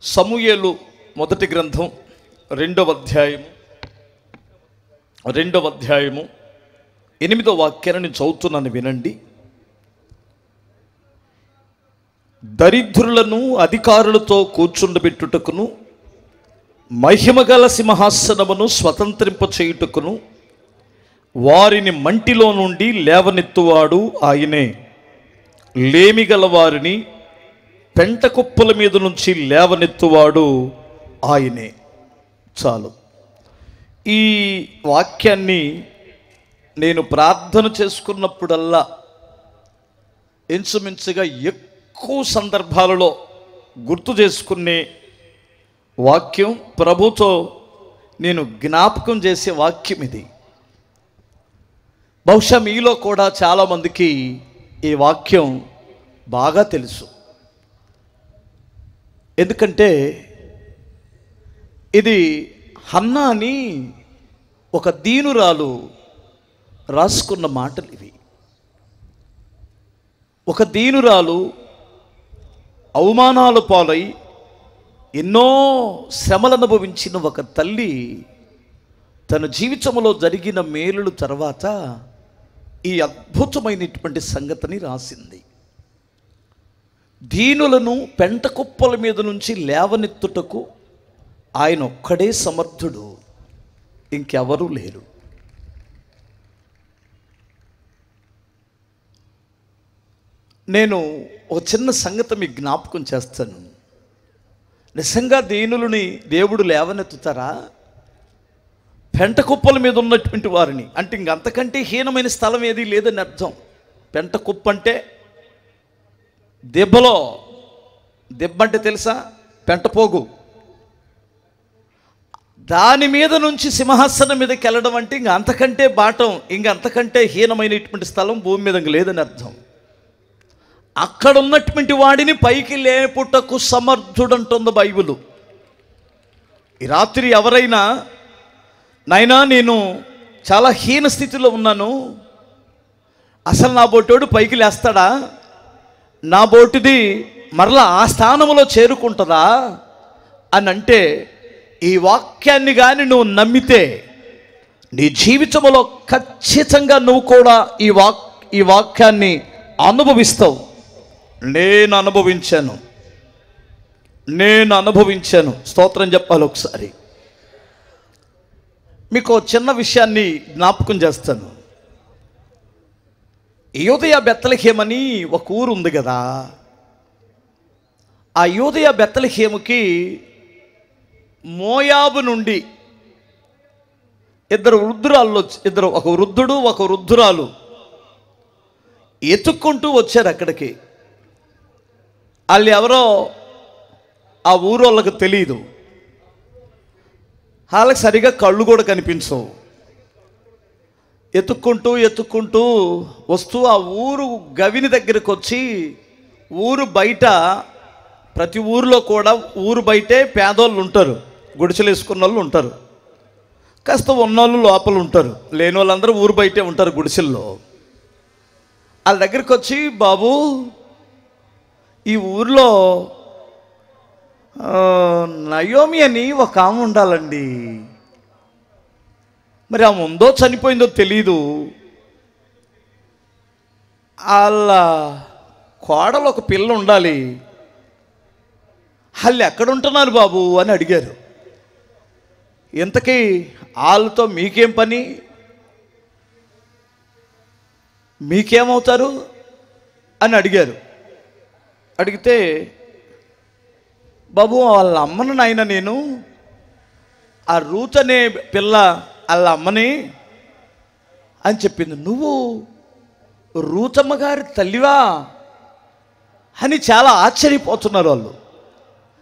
సమూయేలు మొదటి గ్రంథం రెండవ అధ్యాయము 8వ వాక్యాన్ని చదువుతున్నాను, వినండి. దరిద్రులను అధికారులతో కూర్చుండబెట్టుటకును, మహిమగల సింహాసనమును స్వతంత్రింప చేయుటకును, వారిని మంటిలో నుండి లేవనెత్తువాడు ఆయనే. లేమిగల వారిని పెంట కుప్పల మీద నుంచి లేవనెత్తువాడు ఆయనే. చాలు. ఈ వాక్యాన్ని నేను ప్రార్థన చేసుకున్నప్పుడల్లా ఇంచుమించుగా ఎక్కువ సందర్భాలలో గుర్తు చేసుకునే వాక్యం, ప్రభుతో నేను జ్ఞాపకం చేసే వాక్యం ఇది. బహుశా మీలో కూడా చాలామందికి ఈ వాక్యం బాగా తెలుసు. ఎందుకంటే ఇది హన్నా అని ఒక దీనురాలు రాసుకున్న మాటలు ఇవి. ఒక దీనురాలు అవమానాల పాలై ఎన్నో శ్రమలు అనుభవించిన ఒక తల్లి తన జీవితంలో జరిగిన మేలుల తర్వాత ఈ అద్భుతమైనటువంటి సంగతిని రాసింది. దీనులను పెంట కుప్పల మీద నుంచి లేవనెత్తుటకు ఆయన ఒక్కడే సమర్థుడు, ఇంకెవరూ లేరు. నేను ఒక చిన్న సంగతి మీకు జ్ఞాపకం చేస్తాను. నిజంగా దీనులని దేవుడు లేవనెత్తుతారా? పెంట కుప్పల మీద ఉన్నటువంటి వారిని, అంటే ఇంకంతకంటే హీనమైన స్థలం ఏది లేదని అర్థం. పెంట కుప్ప అంటే దెబ్బ అంటే తెలుసా? పెంటపోగు. దాని మీద నుంచి సింహాసనం మీదకి వెళ్ళడం అంటే ఇంక అంతకంటే బాటం, ఇంక అంతకంటే హీనమైనటువంటి స్థలం భూమి మీద లేదని అర్థం. అక్కడ ఉన్నటువంటి వాడిని పైకి లేపుటకు సమర్థుడంటుంది బైబిలు. ఈ రాత్రి ఎవరైనా, నాయనా నేను చాలా హీన స్థితిలో ఉన్నాను, అసలు నా బోటోడు పైకి లేస్తాడా, నా బోటిది మరలా ఆ స్థానంలో చేరుకుంటుందా అని అంటే, ఈ వాక్యాన్ని కానీ నువ్వు నమ్మితే నీ జీవితంలో ఖచ్చితంగా నువ్వు కూడా ఈ వాక్యాన్ని అనుభవిస్తావు. నేను అనుభవించాను. స్తోత్రం చెప్పాలి. ఒకసారి మీకు చిన్న విషయాన్ని జ్ఞాపకం చేస్తాను. యూదయ బెత్లెహేమని ఒక ఊరు ఉంది కదా. ఆ యూదయ బెత్లెహేముకి మోయాబు నుండి ఒక వృద్ధుడు ఒక వృద్ధురాలు ఎత్తుక్కుంటూ వచ్చారు అక్కడికి. వాళ్ళు ఎవరో ఆ ఊరు వాళ్ళకి తెలియదు. వాళ్ళకి సరిగా కళ్ళు కూడా కనిపించవు. ఎత్తుక్కుంటూ వస్తూ ఆ ఊరు గవిని దగ్గరికి వచ్చి, ఊరు బయట, ప్రతి ఊరిలో కూడా ఊరు బయటే పేదోళ్ళు ఉంటారు, గుడిసెలు వేసుకున్న వాళ్ళు ఉంటారు, కాస్త ఉన్నోళ్ళు లోపల ఉంటారు, లేని వాళ్ళందరూ ఊరు బయటే ఉంటారు గుడిసెల్లో. వాళ్ళ దగ్గరికి వచ్చి, బాబు ఈ ఊరిలో నయోమి అని ఒక ఆమె ఉండాలండి, మరి ఆమె ఉందో చనిపోయిందో తెలీదు, వాళ్ళ కోడలు ఒక పిల్ల ఉండాలి, వాళ్ళు ఎక్కడుంటున్నారు బాబు అని అడిగారు. ఇంతకీ వాళ్ళతో మీకేం పని, మీకేమవుతారు అని అడిగారు. అడిగితే, బాబు వాళ్ళ అమ్మను నాయన నేను, ఆ రూత్ అనే పిల్ల వాళ్ళ అమ్మని అని చెప్పింది. నువ్వు రూతమ్మ గారి తల్లివా అని చాలా ఆశ్చర్యపోతున్నారు వాళ్ళు.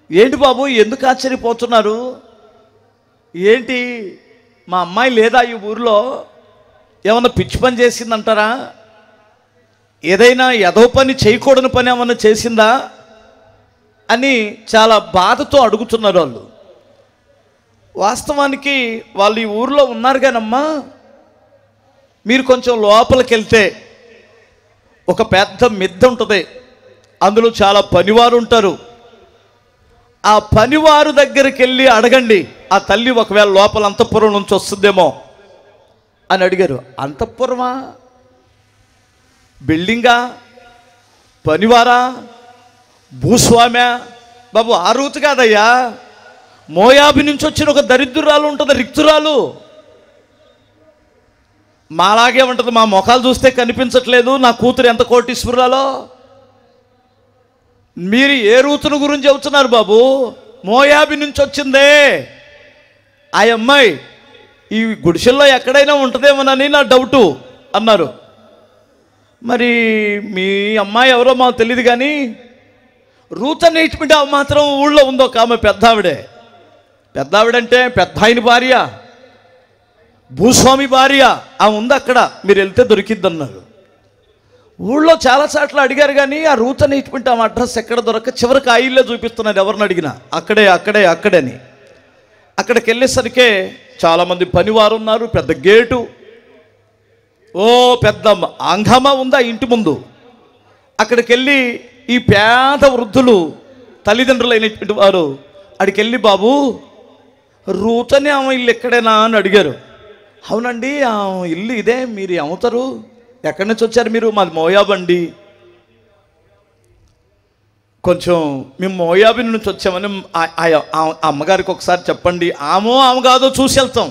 ఏంటి బాబు ఎందుకు ఆశ్చర్యపోతున్నారు? ఏంటి మా అమ్మాయి లేదా ఈ ఊరిలో? ఏమన్నా పిచ్చి పని చేసిందంటారా? ఏదైనా ఎదో పని, చేయకూడని పని ఏమన్నా చేసిందా అని చాలా బాధతో అడుగుతున్నారు వాళ్ళు. వాస్తవానికి వాళ్ళు ఈ ఊరిలో ఉన్నారు కానమ్మా, మీరు కొంచెం లోపలికి వెళ్తే ఒక పెద్ద మిద్దె ఉంటుంది, అందులో చాలా పనివారు ఉంటారు. ఆ పనివారు దగ్గరికి వెళ్ళి అడగండి, ఆ తల్లి ఒకవేళ లోపల అంతఃపురం నుంచి వస్తుందేమో అని అడిగారు. అంతఃపురమా, బిల్డింగా, పనివారా, భూస్వామ్యా? బాబు ఆ రూతు కాదయ్యా, మోయాబు నుంచి వచ్చిన ఒక దరిద్రురాలు ఉంటుంది, రిక్తురాలు. మాలాగే ఉంటుంది, మా ముఖాలు చూస్తే కనిపించట్లేదు నా కూతురు ఎంత కోటీశ్వరురాలో. మీరు ఏ రూతును గురించి చెబుతున్నారు బాబు? మోయాబు నుంచి వచ్చిందే ఆ అమ్మాయి, ఈ గుడిసెల్లో ఎక్కడైనా ఉంటుందేమోనని నా డౌటు అన్నారు. మరి మీ అమ్మాయి ఎవరో మాకు తెలియదు, కానీ రూత్ అనేటువంటి మాత్రం ఊళ్ళో ఉందో ఒక ఆమె, పెద్ద ఆవిడంటే పెద్ద ఆయన భార్య, భూస్వామి భార్య, ఆమె ఉంది అక్కడ, మీరు వెళ్తే దొరికిద్దన్నారు. ఊళ్ళో చాలా చోట్ల అడిగారు, కానీ ఆ రూత్ అనేటువంటి ఆమె అడ్రస్ ఎక్కడ దొరక చివరికి ఆయిల్లో చూపిస్తున్నారు ఎవరిని అడిగినా, అక్కడే. అక్కడికి వెళ్ళేసరికే చాలామంది పనివారు ఉన్నారు, పెద్ద గేటు, ఓ పెద్ద అంగమ ఉందా ఇంటి ముందు. అక్కడికి వెళ్ళి ఈ పేద వృద్ధులు తల్లిదండ్రులు అయినటువంటి వారు అక్కడికి వెళ్ళి, బాబు రూత్ అని ఆమె ఇల్లు ఎక్కడేనా అని అడిగారు. అవునండి ఆ ఇల్లు ఇదే, మీరు ఏమవుతారు, ఎక్కడి నుంచి వచ్చారు మీరు? మాది మోయాబు అండి. కొంచెం మేము మోయాబు నుంచి వచ్చామని అమ్మగారికి ఒకసారి చెప్పండి, ఆమె కాదో చూసి వెళ్తాం.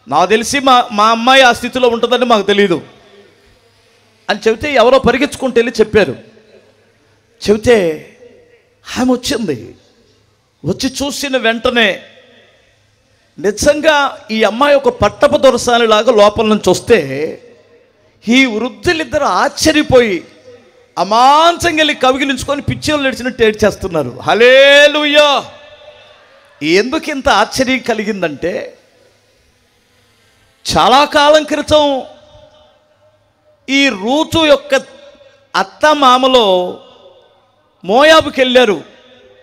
నాకు తెలిసి మా అమ్మాయి ఆ స్థితిలో ఉంటుందని మాకు తెలియదు అని చెబితే ఎవరో పరిగెత్తుకుంటూ వెళ్ళి చెప్పారు. చెబితే ఆమె వచ్చింది. వచ్చి చూసిన వెంటనే నిజంగా ఈ అమ్మాయి ఒక పట్టపు దొరసానిలాగా లోపల నుంచి వస్తే ఈ వృద్ధులిద్దరు ఆశ్చర్యపోయి అమాంతంగా వెళ్ళి కవిగిలించుకొని పిచ్చిలు నడిచినట్టు ఏడ్చేస్తున్నారు. హల్లెలూయా! ఎందుకు ఇంత ఆశ్చర్యం కలిగిందంటే, చాలా కాలం క్రితం ఈ రూతు యొక్క అత్త మామలో మోయాబుకి వెళ్ళారు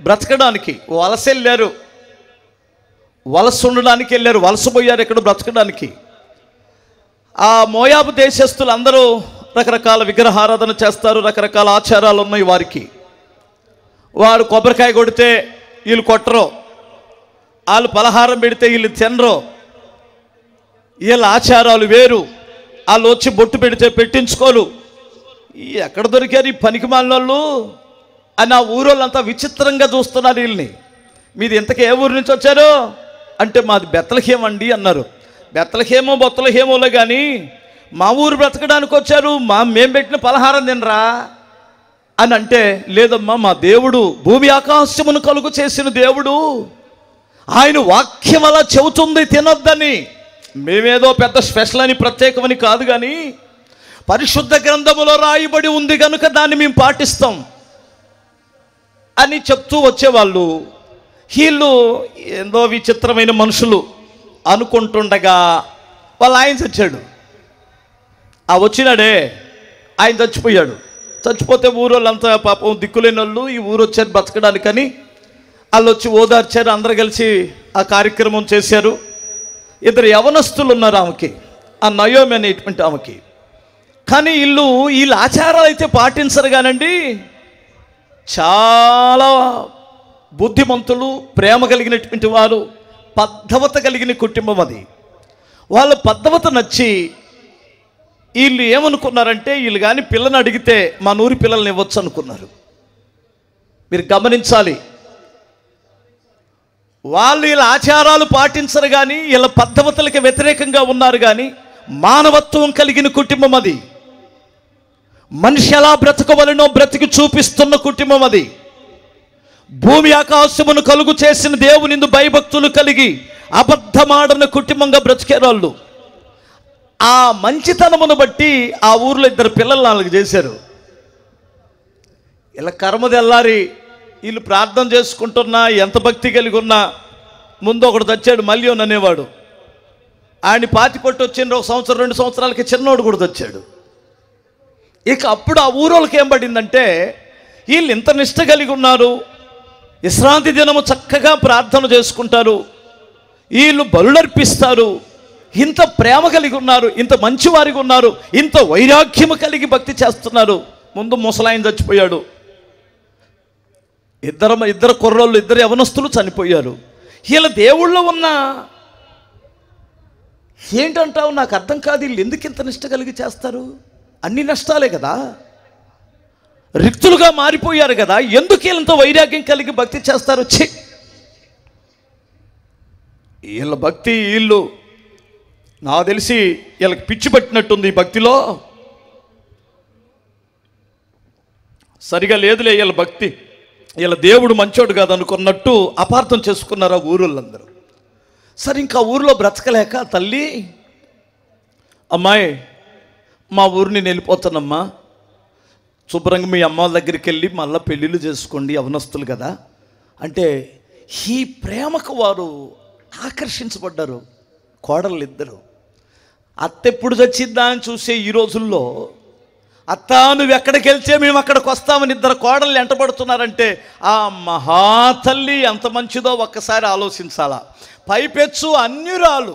బ్రతకడానికి, వలస ఉండడానికి వెళ్ళారు, వలసపోయారు ఇక్కడ బ్రతకడానికి. ఆ మోయాబు దేశస్తులు అందరూ రకరకాల విగ్రహారాధన చేస్తారు, రకరకాల ఆచారాలు ఉన్నాయి వారికి. వారు కొబ్బరికాయ కొడితే వీళ్ళు కొట్టరు, వాళ్ళు పలహారం పెడితే వీళ్ళు తినరు, వీళ్ళ ఆచారాలు వేరు. వాళ్ళు వచ్చి బొట్టు పెడితే పెట్టించుకోరు. ఎక్కడ దొరికారు ఈ పనికి మాలిన వాళ్ళు అని ఆ ఊరోళ్ళంతా విచిత్రంగా చూస్తున్నారు వీళ్ళని. మీది ఇంతకీ ఏ ఊరు నుంచి వచ్చారు అంటే, మాది బెత్లెహేం అండి అన్నారు. బొత్తలహేమోలే కానీ మా ఊరు బ్రతకడానికి వచ్చారు, మేము పెట్టిన పలహారం తినరా అని అంటే, లేదమ్మా మా దేవుడు భూమి ఆకాశమును కలుగు చేసిన దేవుడు, ఆయన వాక్యం అలా చెబుతుంది తినొద్దని. మేమేదో పెద్ద స్పెషల్ అని ప్రత్యేకమని కాదు, కానీ పరిశుద్ధ గ్రంథములో రాయబడి ఉంది కనుక దాన్ని మేము పాటిస్తాం అని చెప్తూ వచ్చేవాళ్ళు. వీళ్ళు ఏందో విచిత్రమైన మనుషులు అనుకుంటుండగా వాళ్ళ ఆయన చచ్చాడు. ఆ వచ్చినాడే ఆయన చచ్చిపోయాడు. చచ్చిపోతే ఊరోళ్ళంతా పాపం దిక్కులేని వాళ్ళు ఈ ఊరు వచ్చారు బ్రతకడానికని వాళ్ళు వచ్చి ఓదార్చారు, అందరు కలిసి ఆ కార్యక్రమం చేశారు. ఇద్దరు యవనస్తులు ఉన్నారు ఆమెకి, ఆ నయోమి అనేటువంటి ఆమెకి. కానీ వీళ్ళ ఆచారాలు అయితే పాటించరు కానండి, చాలా బుద్ధిమంతులు, ప్రేమ కలిగినటువంటి వారు, పద్ధవత కలిగిన కుటుంబం అది. వాళ్ళ పద్ధవత నచ్చి వీళ్ళు ఏమనుకున్నారంటే, వీళ్ళు కానీ పిల్లని అడిగితే మా నూరి పిల్లల్ని ఇవ్వచ్చు అనుకున్నారు. మీరు గమనించాలి, వాళ్ళు వీళ్ళ ఆచారాలు పాటించరు కానీ వీళ్ళ పద్ధతులకి వ్యతిరేకంగా ఉన్నారు, కానీ మానవత్వం కలిగిన కుటుంబం అది. మనిషి ఎలా బ్రతకవలనో బ్రతికి చూపిస్తున్న కుటుంబం అది. భూమి ఆకాశమును కలుగు చేసిన దేవునిందు భయభక్తులు కలిగి అబద్ధమాడన కుటుంబంగా బ్రతికారు వాళ్ళు. ఆ మంచితనమును బట్టి ఆ ఊర్లో ఇద్దరు పిల్లలు వాళ్ళకి చేశారు. ఇలా కర్మ తెల్లారి వీళ్ళు ప్రార్థన చేసుకుంటున్నా, ఎంత భక్తి కలిగి ఉన్నా, ముందు ఒకడు తెచ్చాడు మల్యోన్ అనేవాడు. ఆయన్ని పాతిపట్టు వచ్చిన 1 సంవత్సరం 2 సంవత్సరాలకి చిన్నోడు కూడా తెచ్చాడు. ఇక అప్పుడు ఆ ఊరోళ్ళకి ఏం పడిందంటే, వీళ్ళు ఇంత నిష్ట కలిగి ఉన్నారు, విశ్రాంతి దినము చక్కగా ప్రార్థన చేసుకుంటారు, వీళ్ళు బలులర్పిస్తారు, ఇంత ప్రేమ కలిగి ఉన్నారు, ఇంత మంచివారిగా ఉన్నారు, ఇంత వైరాగ్యము కలిగి భక్తి చేస్తున్నారు. ముందు ముసలాయన చచ్చిపోయాడు. ఇద్దరు కుర్రోళ్ళు, ఇద్దరు యవనస్తులు చనిపోయారు. వీళ్ళ దేవుళ్ళో ఉన్న ఏంటంటావు నాకు అర్థం కాదు. వీళ్ళు ఎందుకు ఇంత నిష్ట కలిగి చేస్తారు? అన్ని నష్టాలే కదా, రిక్తులుగా మారిపోయారు కదా, ఎందుకు వీళ్ళంత వైరాగ్యం కలిగి భక్తి చేస్తారు? వీళ్ళ భక్తి, వీళ్ళు నాకు తెలిసి వీళ్ళకి పిచ్చి పట్టినట్టుంది ఈ భక్తిలో. సరిగా లేదులే వీళ్ళ భక్తి, వీళ్ళ దేవుడు మంచోడు కాదు అనుకున్నట్టు అపార్థం చేసుకున్నారు ఆ ఊరోళ్ళందరూ. సరే, ఇంకా ఊరిలో బ్రతకలేక తల్లి, అమ్మాయి మా ఊరు నేను వెళ్ళిపోతానమ్మా, శుభ్రంగా మీ అమ్మ దగ్గరికి వెళ్ళి మళ్ళీ పెళ్ళిళ్ళు చేసుకోండి, యవనస్తులు కదా అంటే, ఈ ప్రేమకు వారు ఆకర్షించబడ్డారు. కోడళ్ళు ఇద్దరు. అత్త ఎప్పుడు చచ్చిందా అని చూసే ఈ రోజుల్లో, అత్త నువ్వు ఎక్కడికి వెళ్తే మేము అక్కడికి వస్తామని ఇద్దరు కోడళ్ళు ఎంటబడుతున్నారంటే ఆ మహాతల్లి ఎంత మంచిదో ఒక్కసారి ఆలోచించాలా. పైపెచ్చు అన్యురాలు.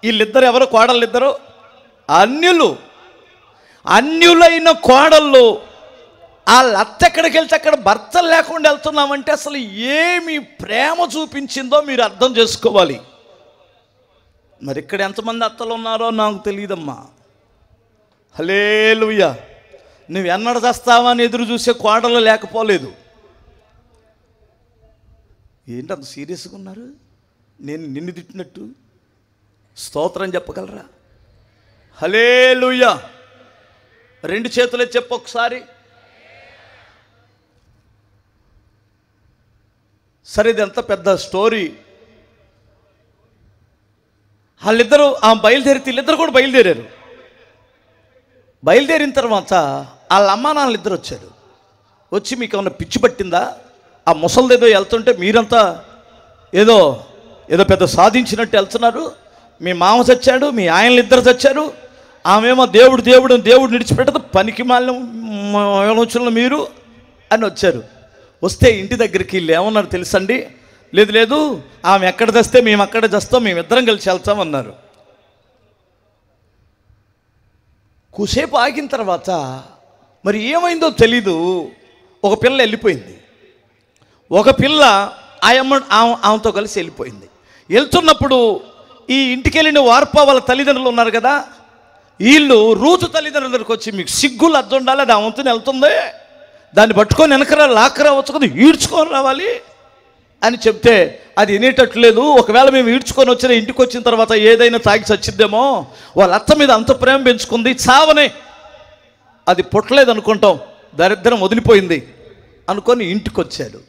వీళ్ళిద్దరు ఎవరు? కోడళ్ళు ఇద్దరు అన్యులు. అన్యులైన కోడళ్ళు వాళ్ళ అత్త ఎక్కడికి వెళ్తే అక్కడ భర్తలు లేకుండా వెళ్తున్నామంటే అసలు ఏమి ప్రేమ చూపించిందో మీరు అర్థం చేసుకోవాలి. మరి ఇక్కడ ఎంతమంది అత్తలు ఉన్నారో నాకు తెలియదమ్మా. హల్లెలూయా. నువ్వు ఎన్నడ చేస్తావని ఎదురు చూసే కోడలు లేకపోలేదు. ఏంటి అంత సీరియస్గా ఉన్నారు? నేను నిన్ను తిట్టినట్టు స్తోత్రం చెప్పగలరా? హల్లెలూయా. రెండు చేతులే చెప్పు ఒకసారి. సరే, ఇది ఎంత పెద్ద స్టోరీ. వాళ్ళిద్దరూ బయలుదేరితే వీళ్ళిద్దరు కూడా బయలుదేరారు. బయలుదేరిన తర్వాత వాళ్ళ అమ్మా నాన్నలు ఇద్దరు వచ్చారు. వచ్చి మీకు ఏమన్నా పిచ్చి పట్టిందా? ఆ ముసలిదేదో వెళ్తుంటే మీరంతా ఏదో ఏదో పెద్ద సాధించినట్టు వెళ్తున్నారు. మీ మామ చచ్చాడు, మీ ఆయనలు ఇద్దరు చచ్చారు, ఆమెమో దేవుడు దేవుడు దేవుడు విడిచిపెట్టదు, పనికి మాలిన మీరు అని వచ్చారు. వస్తే ఇంటి దగ్గరికి వీళ్ళు ఏమన్నారు తెలుసండి? లేదు లేదు, ఆమె ఎక్కడ తెస్తే మేము అక్కడ చేస్తాం, మేమిద్దరం కలిసి వెళ్తామన్నారు. కూసేపు ఆగిన తర్వాత మరి ఏమైందో తెలీదు, ఒక పిల్ల వెళ్ళిపోయింది. ఒక పిల్ల ఆమెతో కలిసి వెళ్ళిపోయింది. వెళ్తున్నప్పుడు ఈ ఇంటికి వెళ్ళిన వార్ప వాళ్ళ తల్లిదండ్రులు ఉన్నారు కదా, వీళ్ళు రూతు తల్లిదండ్రుల దగ్గరికి వచ్చి మీకు సిగ్గులు అర్థం ఉండాలి, అది ఆమెతో వెళ్తుంది, దాన్ని పట్టుకొని వెనకరా లాక్కరా వచ్చు కదా, ఈడ్చుకొని రావాలి అని చెప్తే అది వినేటట్లేదు. ఒకవేళ మేము ఈడ్చుకొని వచ్చిన ఇంటికి వచ్చిన తర్వాత ఏదైనా తాగి చచ్చిద్దేమో, వాళ్ళ అత్త మీద అంత ప్రేమ పెంచుకుంది, చావనే అది పుట్టలేదు అనుకుంటాం, దరిద్రం వదిలిపోయింది అనుకొని ఇంటికి వచ్చాడు.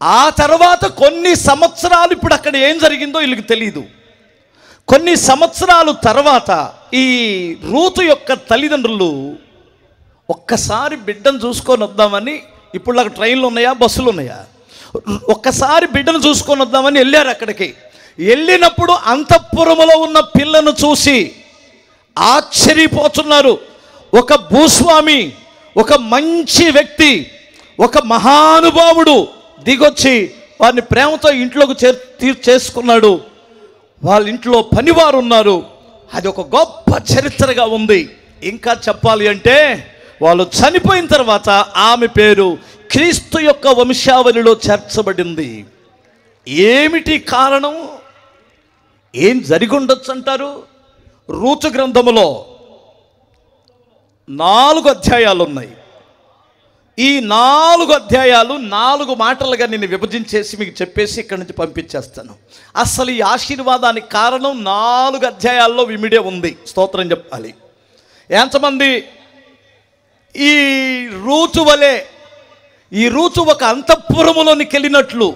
ఆ తర్వాత కొన్ని సంవత్సరాలు, ఇప్పుడు అక్కడ ఏం జరిగిందో వీళ్ళకి తెలియదు. కొన్ని సంవత్సరాలు తర్వాత ఈ రూతు యొక్క తల్లిదండ్రులు ఒక్కసారి బిడ్డను చూసుకొని వద్దామని, ఇప్పుడు నాకు ట్రైన్లు ఉన్నాయా బస్సులు ఉన్నాయా, ఒక్కసారి బిడ్డను చూసుకొని వద్దామని వెళ్ళారు. అక్కడికి వెళ్ళినప్పుడు అంతఃపురములో ఉన్న పిల్లను చూసి ఆశ్చర్యపోతున్నారు. ఒక భూస్వామి, ఒక మంచి వ్యక్తి, ఒక మహానుభావుడు దిగొచ్చి వారిని ప్రేమతో ఇంట్లోకి చేసుకున్నాడు. వాళ్ళ ఇంట్లో పనివారు ఉన్నారు. అది ఒక గొప్ప చరిత్రగా ఉంది. ఇంకా చెప్పాలి అంటే వాళ్ళు చనిపోయిన తర్వాత ఆమె పేరు క్రీస్తు యొక్క వంశావళిలో చేర్చబడింది. ఏమిటి కారణం? ఏం జరిగి ఉండొచ్చు అంటారు? రూతు గ్రంథములో 4 అధ్యాయాలు ఉన్నాయి. ఈ 4 అధ్యాయాలు 4 మాటలుగా నేను విభజించేసి మీకు చెప్పేసి ఇక్కడి నుంచి పంపించేస్తాను. అసలు ఈ ఆశీర్వాదానికి కారణం 4 అధ్యాయాల్లో విమిడే ఉంది. స్తోత్రం చెప్పాలి. ఎంతమంది ఈ రూతు వలె, ఈ రూతు ఒక అంతఃపురములోనికి వెళ్ళినట్లు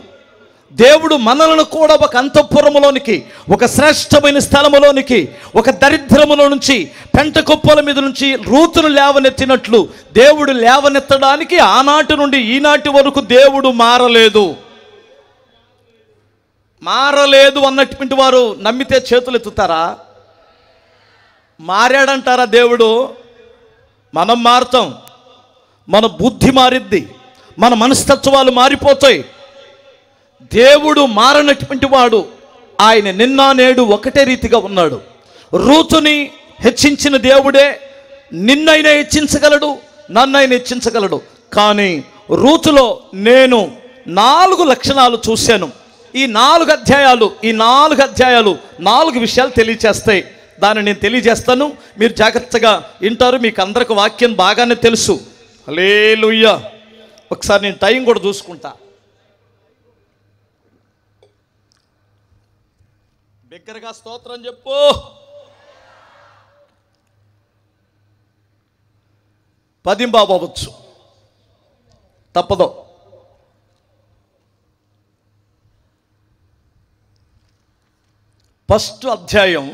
దేవుడు మనలను కూడా ఒక అంతఃపురములోనికి, ఒక శ్రేష్టమైన స్థలములోనికి, ఒక దరిద్రములో నుంచి, పెంట కుప్పల మీద నుంచి రూతును లేవనెత్తినట్లు దేవుడు లేవనెత్తడానికి ఆనాటి నుండి ఈనాటి వరకు దేవుడు మారలేదు అన్నటువంటి వారు నమ్మితే చేతులు ఎత్తుతారా? మారాడంటారా దేవుడు? మనం మారుతాం, మన బుద్ధి మారిద్ది, మన మనస్తత్వాలు మారిపోతాయి. దేవుడు మారనటువంటి వాడు. ఆయన నిన్న నేడు ఒకటే రీతిగా ఉన్నాడు. రూతుని హెచ్చించిన దేవుడే నిన్నైనా హెచ్చించగలడు, నన్నైనా హెచ్చించగలడు. కానీ రూతులో నేను 4 లక్షణాలు చూశాను. ఈ 4 అధ్యాయాలు 4 విషయాలు తెలియచేస్తాయి. దాన్ని నేను తెలియజేస్తాను, మీరు జాగ్రత్తగా వింటారు. మీకు అందరికి వాక్యం బాగానే తెలుసు. హల్లెలూయా. ఒకసారి నేను టైం కూడా చూసుకుంటా. బిగ్గరగా స్తోత్రం చెప్పు. పదింబాబు అవ్వచ్చు, తప్పదు. ఫస్ట్ అధ్యాయం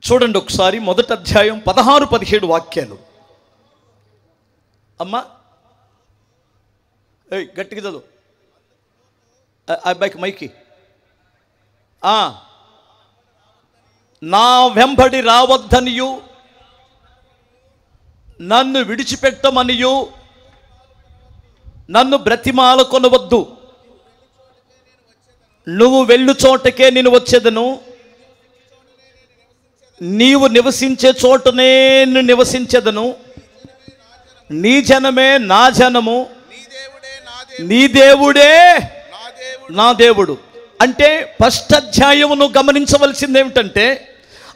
చూడండి ఒకసారి. మొదటి అధ్యాయం 16-17 వాక్యాలు. అమ్మా గట్టిగా చదువు. అబ్బాయికి మైకి. నా వెంబడి రావద్దనియు, నన్ను విడిచిపెట్టమనియు నన్ను బ్రతిమాల కొనవద్దు. నువ్వు వెళ్ళు చోటకే నేను వచ్చేదను, నీవు నివసించే చోటనే నేను నివసించేదను. నీ జనమే నా జనము, నీ దేవుడే నా దేవుడు. అంటే ఫస్ట్ అధ్యాయమును గమనించవలసింది ఏమిటంటే,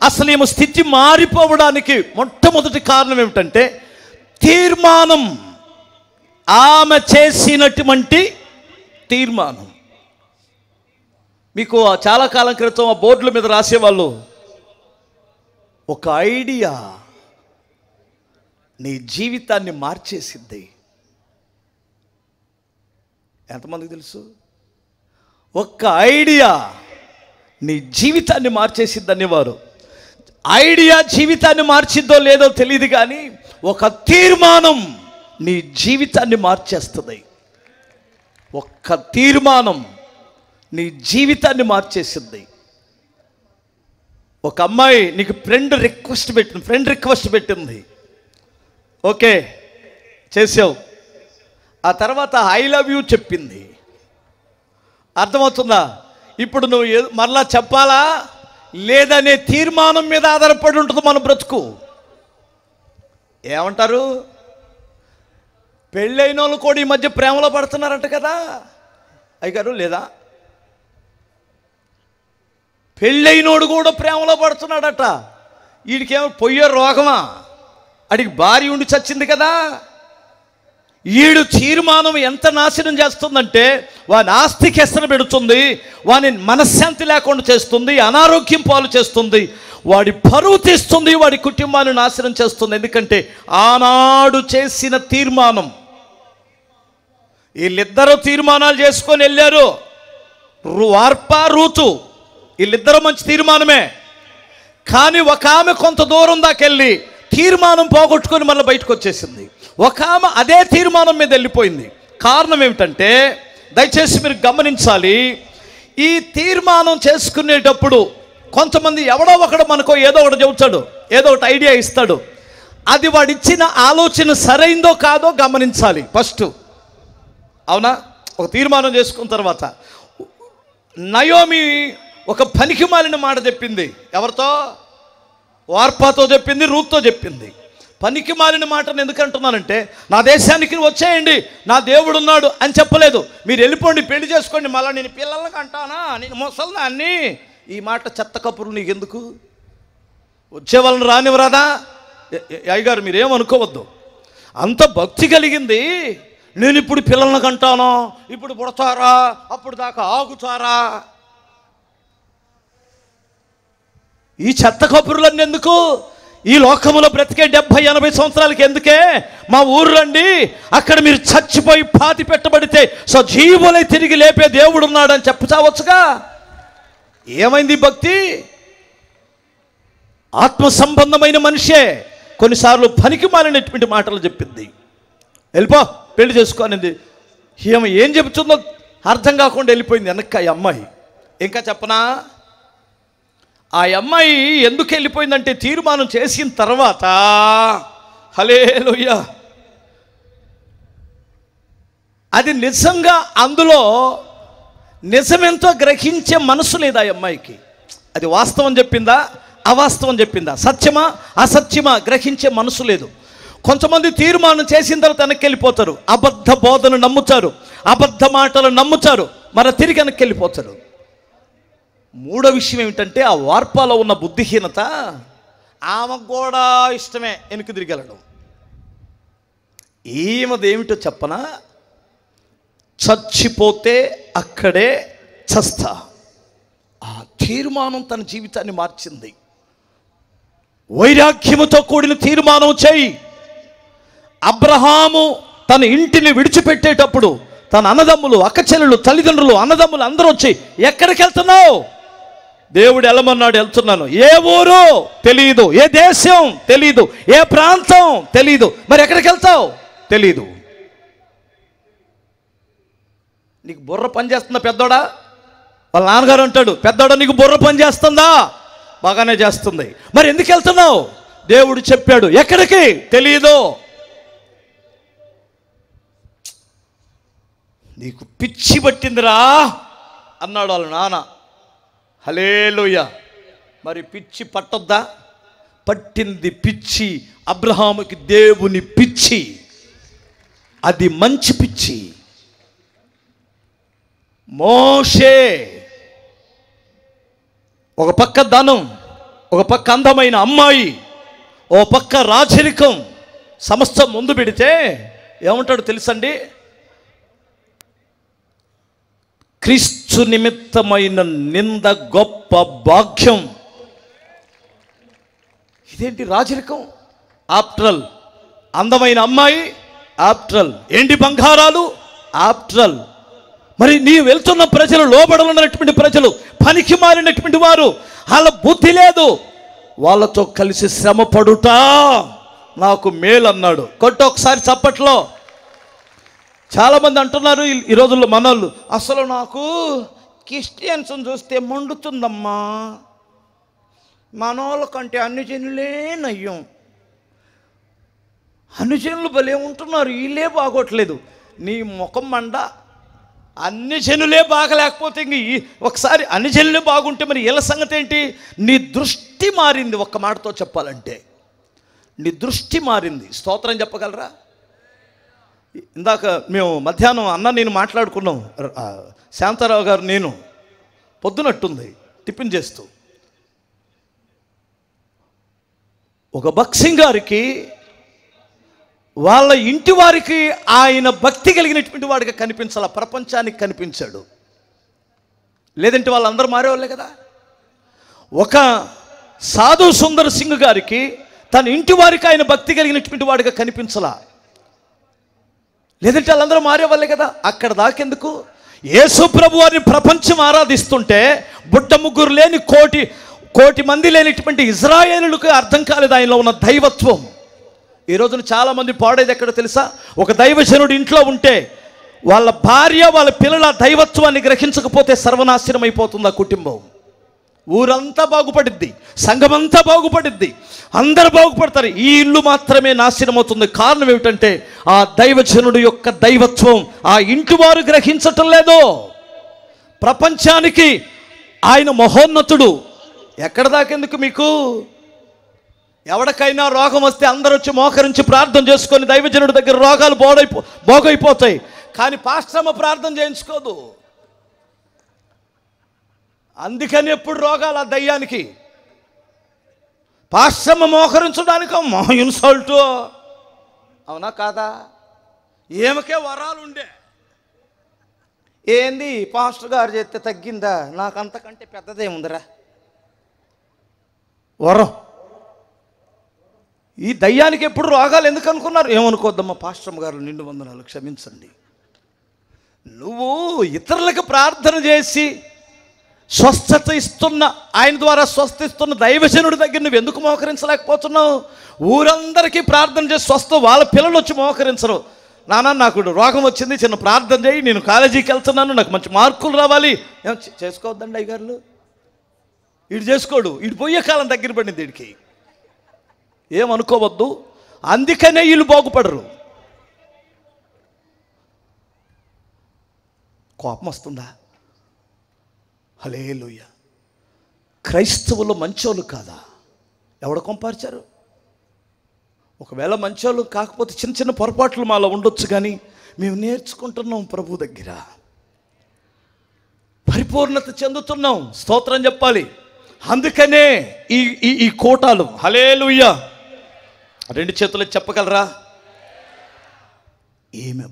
అసలు ఏమో స్థితి మారిపోవడానికి మొట్టమొదటి కారణం ఏమిటంటే తీర్మానం. ఆమె చేసినటువంటి తీర్మానం. మీకు చాలా కాలం క్రితం ఆ బోర్డుల మీద రాసేవాళ్ళు, ఒక ఐడియా నీ జీవితాన్ని మార్చేసింది. ఎంతమందికి తెలుసు? ఒక్క ఐడియా నీ జీవితాన్ని మార్చేసిద్ది అనేవారు. ఐడియా జీవితాన్ని మార్చిద్దో లేదో తెలియదు, కానీ ఒక తీర్మానం నీ జీవితాన్ని మార్చేస్తుంది. ఒక్క తీర్మానం నీ జీవితాన్ని మార్చేసింది. ఒక అమ్మాయి నీకు ఫ్రెండ్ రిక్వెస్ట్ పెట్టింది. ఓకే చేసావు. ఆ తర్వాత ఐ లవ్ యూ చెప్పింది. అర్థమవుతుందా? ఇప్పుడు నువ్వు మరలా చెప్పాలా లేదనే తీర్మానం మీద ఆధారపడి ఉంటుంది మన బ్రతుకు. ఏమంటారు? పెళ్ళైన వాళ్ళు కూడా ఈ మధ్య ప్రేమలో పడుతున్నారంట కదా అయ్యగారు, లేదా? పెళ్ళైనోడు కూడా ప్రేమలో పడుతున్నాడట. వీడికేమో పొయ్యే రోగమా? అడిగి భార్య ఉండి చచ్చింది కదా. ఈడు తీర్మానం ఎంత నాశనం చేస్తుందంటే వాని ఆస్తికి ఎసరు పెడుతుంది, వాని మనశ్శాంతి లేకుండా చేస్తుంది, అనారోగ్యం పాలు చేస్తుంది, వాడి పరువు తీస్తుంది, వాడి కుటుంబాన్ని నాశనం చేస్తుంది. ఎందుకంటే ఆనాడు చేసిన తీర్మానం. వీళ్ళిద్దరూ తీర్మానాలు చేసుకొని వెళ్ళారు. వార్పా రూతు వీళ్ళిద్దరూ మంచి తీర్మానమే. కానీ ఒక ఆమె కొంత దూరం దాకెళ్ళి తీర్మానం పోగొట్టుకొని మళ్ళీ బయటకు వచ్చేసింది. ఒక ఆమె అదే తీర్మానం మీద వెళ్ళిపోయింది. కారణం ఏమిటంటే, దయచేసి మీరు గమనించాలి, ఈ తీర్మానం చేసుకునేటప్పుడు కొంతమంది ఎవడో ఒకడు మనకో ఏదో ఒకటి చెబుతాడు, ఏదో ఒకటి ఐడియా ఇస్తాడు. అది వాడిచ్చిన ఆలోచన సరైందో కాదో గమనించాలి ఫస్ట్. అవునా? ఒక తీర్మానం చేసుకున్న తర్వాత నయోమి ఒక పనికిమాలిన మాట చెప్పింది. ఎవరితో? వార్పాతో చెప్పింది, రూత్తో చెప్పింది. పనికిమాలిన మాటను ఎందుకంటున్నానంటే, నా దేశానికి వచ్చేయండి, నా దేవుడు ఉన్నాడు అని చెప్పలేదు. మీరు వెళ్ళిపోండి, పెళ్లి చేసుకోండి, మళ్ళీ నేను పిల్లలకి అంటానా, నేను ముసల్దాన్ని. ఈ మాట చెత్త కబుర్లు నీకు ఎందుకు? వచ్చే వాళ్ళని రానివ్వరాదా? అయ్యగారు మీరేమనుకోవద్దు, అంత భక్తి కలిగింది. నేను ఇప్పుడు పిల్లలను కంటాను, ఇప్పుడు పుడతారా, అప్పుడు దాకా ఆగుతారా? ఈ చెత్త కబుర్లన్నీ ఎందుకు? ఈ లోకములో బ్రతికే 70-80 సంవత్సరాలకి ఎందుకే? మా ఊరు రండి, అక్కడ మీరు చచ్చిపోయి పాతి పెట్టబడితే సజీవులై తిరిగి లేపే దేవుడు ఉన్నాడని చెప్పుచావచ్చుగా. ఏమైంది భక్తి? ఆత్మ సంబంధమైన మనిషే కొన్నిసార్లు పనికి మాలినటువంటి మాటలు చెప్పింది. వెళ్ళిపో, పెళ్లి చేసుకోనింది. ఏం చెబుతుందో అర్థం కాకుండా వెళ్ళిపోయింది వెనక్కి ఆ అమ్మాయి. ఇంకా చెప్పనా? ఆ అమ్మాయి ఎందుకు వెళ్ళిపోయిందంటే, తీర్మానం చేసిన తర్వాత, హల్లెలూయా, అది నిజంగా అందులో నిజమెంతో గ్రహించే మనసు లేదు ఆ అమ్మాయికి. అది వాస్తవం చెప్పిందా, అవాస్తవం చెప్పిందా, సత్యమా అసత్యమా గ్రహించే మనసు లేదు. కొంతమంది తీర్మానం చేసిన తర్వాత వెనక్కి వెళ్ళిపోతారు, అబద్ధ బోధను నమ్ముతారు, అబద్ధ మాటలు నమ్ముతారు, మరి తిరిగి వెనక్కి వెళ్ళిపోతారు. మూడో విషయం ఏమిటంటే ఆ వార్పాలో ఉన్న బుద్ధిహీనత, ఆమెకు కూడా ఇష్టమే వెనక్కి తిరిగి వెళ్ళడం. ఏమిటో చెప్పనా, చచ్చిపోతే అక్కడే చస్తా. ఆ తీర్మానం తన జీవితాన్ని మార్చింది. వైరాగ్యముతో కూడిన తీర్మానం చేయి. అబ్రహాము తన ఇంటిని విడిచిపెట్టేటప్పుడు తన అన్నదమ్ములు, అక్కచెల్లెలు, తల్లిదండ్రులు, అన్నదమ్ములు అందరూ వచ్చి ఎక్కడికి వెళ్తున్నావు? దేవుడు వెళ్ళమన్నాడు, వెళ్తున్నాను. ఏ ఊరు తెలియదు, ఏ దేశం తెలియదు, ఏ ప్రాంతం తెలియదు, మరి ఎక్కడికి వెళ్తావు తెలీదు. నీకు బుర్ర పనిచేస్తుందా పెద్దోడా? వాళ్ళ నాన్నగారు అంటాడు, పెద్దోడా నీకు బుర్ర పనిచేస్తుందా? బాగానే చేస్తుంది. మరి ఎందుకు వెళ్తున్నావు? దేవుడు చెప్పాడు. ఎక్కడికి తెలియదు. నీకు పిచ్చి పట్టిందిరా అన్నాడు వాళ్ళ నాన్న. హల్లెలూయా. మరి పిచ్చి పట్టొద్దా? పట్టింది పిచ్చి. అబ్రహాముకి దేవుని పిచ్చి, అది మంచి పిచ్చి. మోషే ఒక పక్క ధనం, ఒక పక్క అందమైన అమ్మాయి, ఓ పక్క రాజరికం, సమస్తం ముందు పెడితే ఏమంటాడు తెలుసండి? క్రీస్తు నిమిత్తమైన నింద గొప్ప భాగ్యం. ఇదేంటి రాజరికం? ఆప్ట్రల్. అందమైన అమ్మాయి ఆప్ట్రల్. ఎండి బంగారాలు ఆప్ట్రల్. మరి నీ వెళ్తున్న ప్రజలు, లోబడలున్నటువంటి ప్రజలు, పనికి మారినటువంటి వారు, వాళ్ళ బుద్ధి లేదు, వాళ్ళతో కలిసి శ్రమ పడుట నాకు మేలు అన్నాడు. కొట్టు ఒకసారి చప్పట్లో. చాలామంది అంటున్నారు ఈ రోజుల్లో మనోళ్ళు, అసలు నాకు క్రిస్టియన్స్ని చూస్తే మండుతుందమ్మా, మనోళ్ళ కంటే అన్ని జనులే నయ్యం, అన్ని జనులు భలే ఉంటున్నారు, వీళ్ళే బాగోట్లేదు. నీ ముఖం మండ. అన్ని జనులే బాగలేకపోతే ఇంక ఒకసారి అన్ని జనులే బాగుంటే మరి వీళ్ళ సంగతి ఏంటి? నీ దృష్టి మారింది. ఒక్క మాటతో చెప్పాలంటే నీ దృష్టి మారింది. స్తోత్రం చెప్పగలరా? ఇందాక మేము మధ్యాహ్నం నేను మాట్లాడుకున్నాం, శాంతారావు గారు నేను, పొద్దునట్టుంది టిఫిన్ చేస్తూ. ఒక భక్సింగ్ గారికి వాళ్ళ ఇంటి వారికి ఆయన భక్తి కలిగినటువంటి వాడిగా కనిపించాల, ప్రపంచానికి కనిపించాడు. లేదంటే వాళ్ళందరూ మారేవాళ్ళే కదా. ఒక సాధు సుందర్ సింగ్ గారికి తన ఇంటి వారికి ఆయన భక్తి కలిగినటువంటి వాడిగా కనిపించాలా, లేదంటే వాళ్ళందరూ మారేవాళ్ళే కదా. అక్కడ దాకెందుకు? యేసు ప్రభు వారిని ప్రపంచం ఆరాధిస్తుంటే బుట్ట ముగ్గురు లేని కోటి మంది లేనిటువంటి ఇజ్రాయేలులకు అర్థం కాలేదు ఆయనలో ఉన్న దైవత్వం. ఈ రోజున చాలామంది పాడేది ఎక్కడో తెలుసా? ఒక దైవజనుడు ఇంట్లో ఉంటే వాళ్ళ భార్య, వాళ్ళ పిల్లల దైవత్వాన్ని గ్రహించకపోతే సర్వనాశనం అయిపోతుంది ఆ కుటుంబం. ఊరంతా బాగుపడిద్ది, సంఘమంతా బాగుపడిద్ది, అందరూ బాగుపడతారు, ఈ ఇల్లు మాత్రమే నాశనం అవుతుంది. కారణం ఏమిటంటే ఆ దైవజనుడు యొక్క దైవత్వం ఆ ఇంటి వారు గ్రహించటం లేదు. ప్రపంచానికి ఆయన మహోన్నతుడు. ఎక్కడ దాకెందుకు మీకు? ఎవరికైనా రోగం వస్తే అందరూ వచ్చి మోకరించి ప్రార్థన చేసుకొని దైవజనుడి దగ్గర రోగాలు బాగైపోతాయి. కానీ పాస్టమ్మ ప్రార్థన చేయించుకోదు. అందుకని ఎప్పుడు రోగాలు ఆ దయ్యానికి. పాస్టమ్మ మోకరించడానికి మా ఇన్సల్టు, అవునా కాదా? ఏమకే వరాలు ఉండే. ఏంది పాస్టర్ గారు చేస్తే తగ్గిందా? నాకు అంతకంటే పెద్దదేముందిరా వరం. ఈ దయ్యానికి ఎప్పుడు రోగాలు ఎందుకు అనుకున్నారు? ఏమనుకోద్దమ్మా, పాస్టమ్మ గారు నిండు వందనాలు, క్షమించండి. నువ్వు ఇతరులకు ప్రార్థన చేసి స్వస్థత ఇస్తున్న, ఆయన ద్వారా స్వస్థిస్తున్న దైవజనుడి దగ్గర నువ్వు ఎందుకు మోకరించలేకపోతున్నావు? ఊరందరికీ ప్రార్థన చేసి స్వస్థ, వాళ్ళ పిల్లలు వచ్చి మోకరించరు. నాన్న నాకు రోగం వచ్చింది, చిన్న ప్రార్థన చేయి, నేను కాలేజీకి వెళ్తున్నాను, నాకు మంచి మార్కులు రావాలి. ఏం చేసుకోవద్దండి అయ్యగారులు? వీడు చేసుకోడు, వీడు పోయే కాలం దగ్గర పడింది వీడికి. ఏమనుకోవద్దు. అందుకనే వీళ్ళు బాగుపడరు. కోపం వస్తుందా? హల్లెలూయా. క్రైస్తవులు మంచోళ్ళు కాదా? ఎవడ కొంపార్చారు? ఒకవేళ మంచోళ్ళు కాకపోతే చిన్న చిన్న పొరపాట్లు మాలో ఉండొచ్చు, కానీ మేము నేర్చుకుంటున్నాం ప్రభు దగ్గర, పరిపూర్ణత చెందుతున్నాం. స్తోత్రం చెప్పాలి. అందుకనే ఈ ఈ కోటాలు. హల్లెలూయా. రెండు చేతులు చెప్పగలరా? ఈమె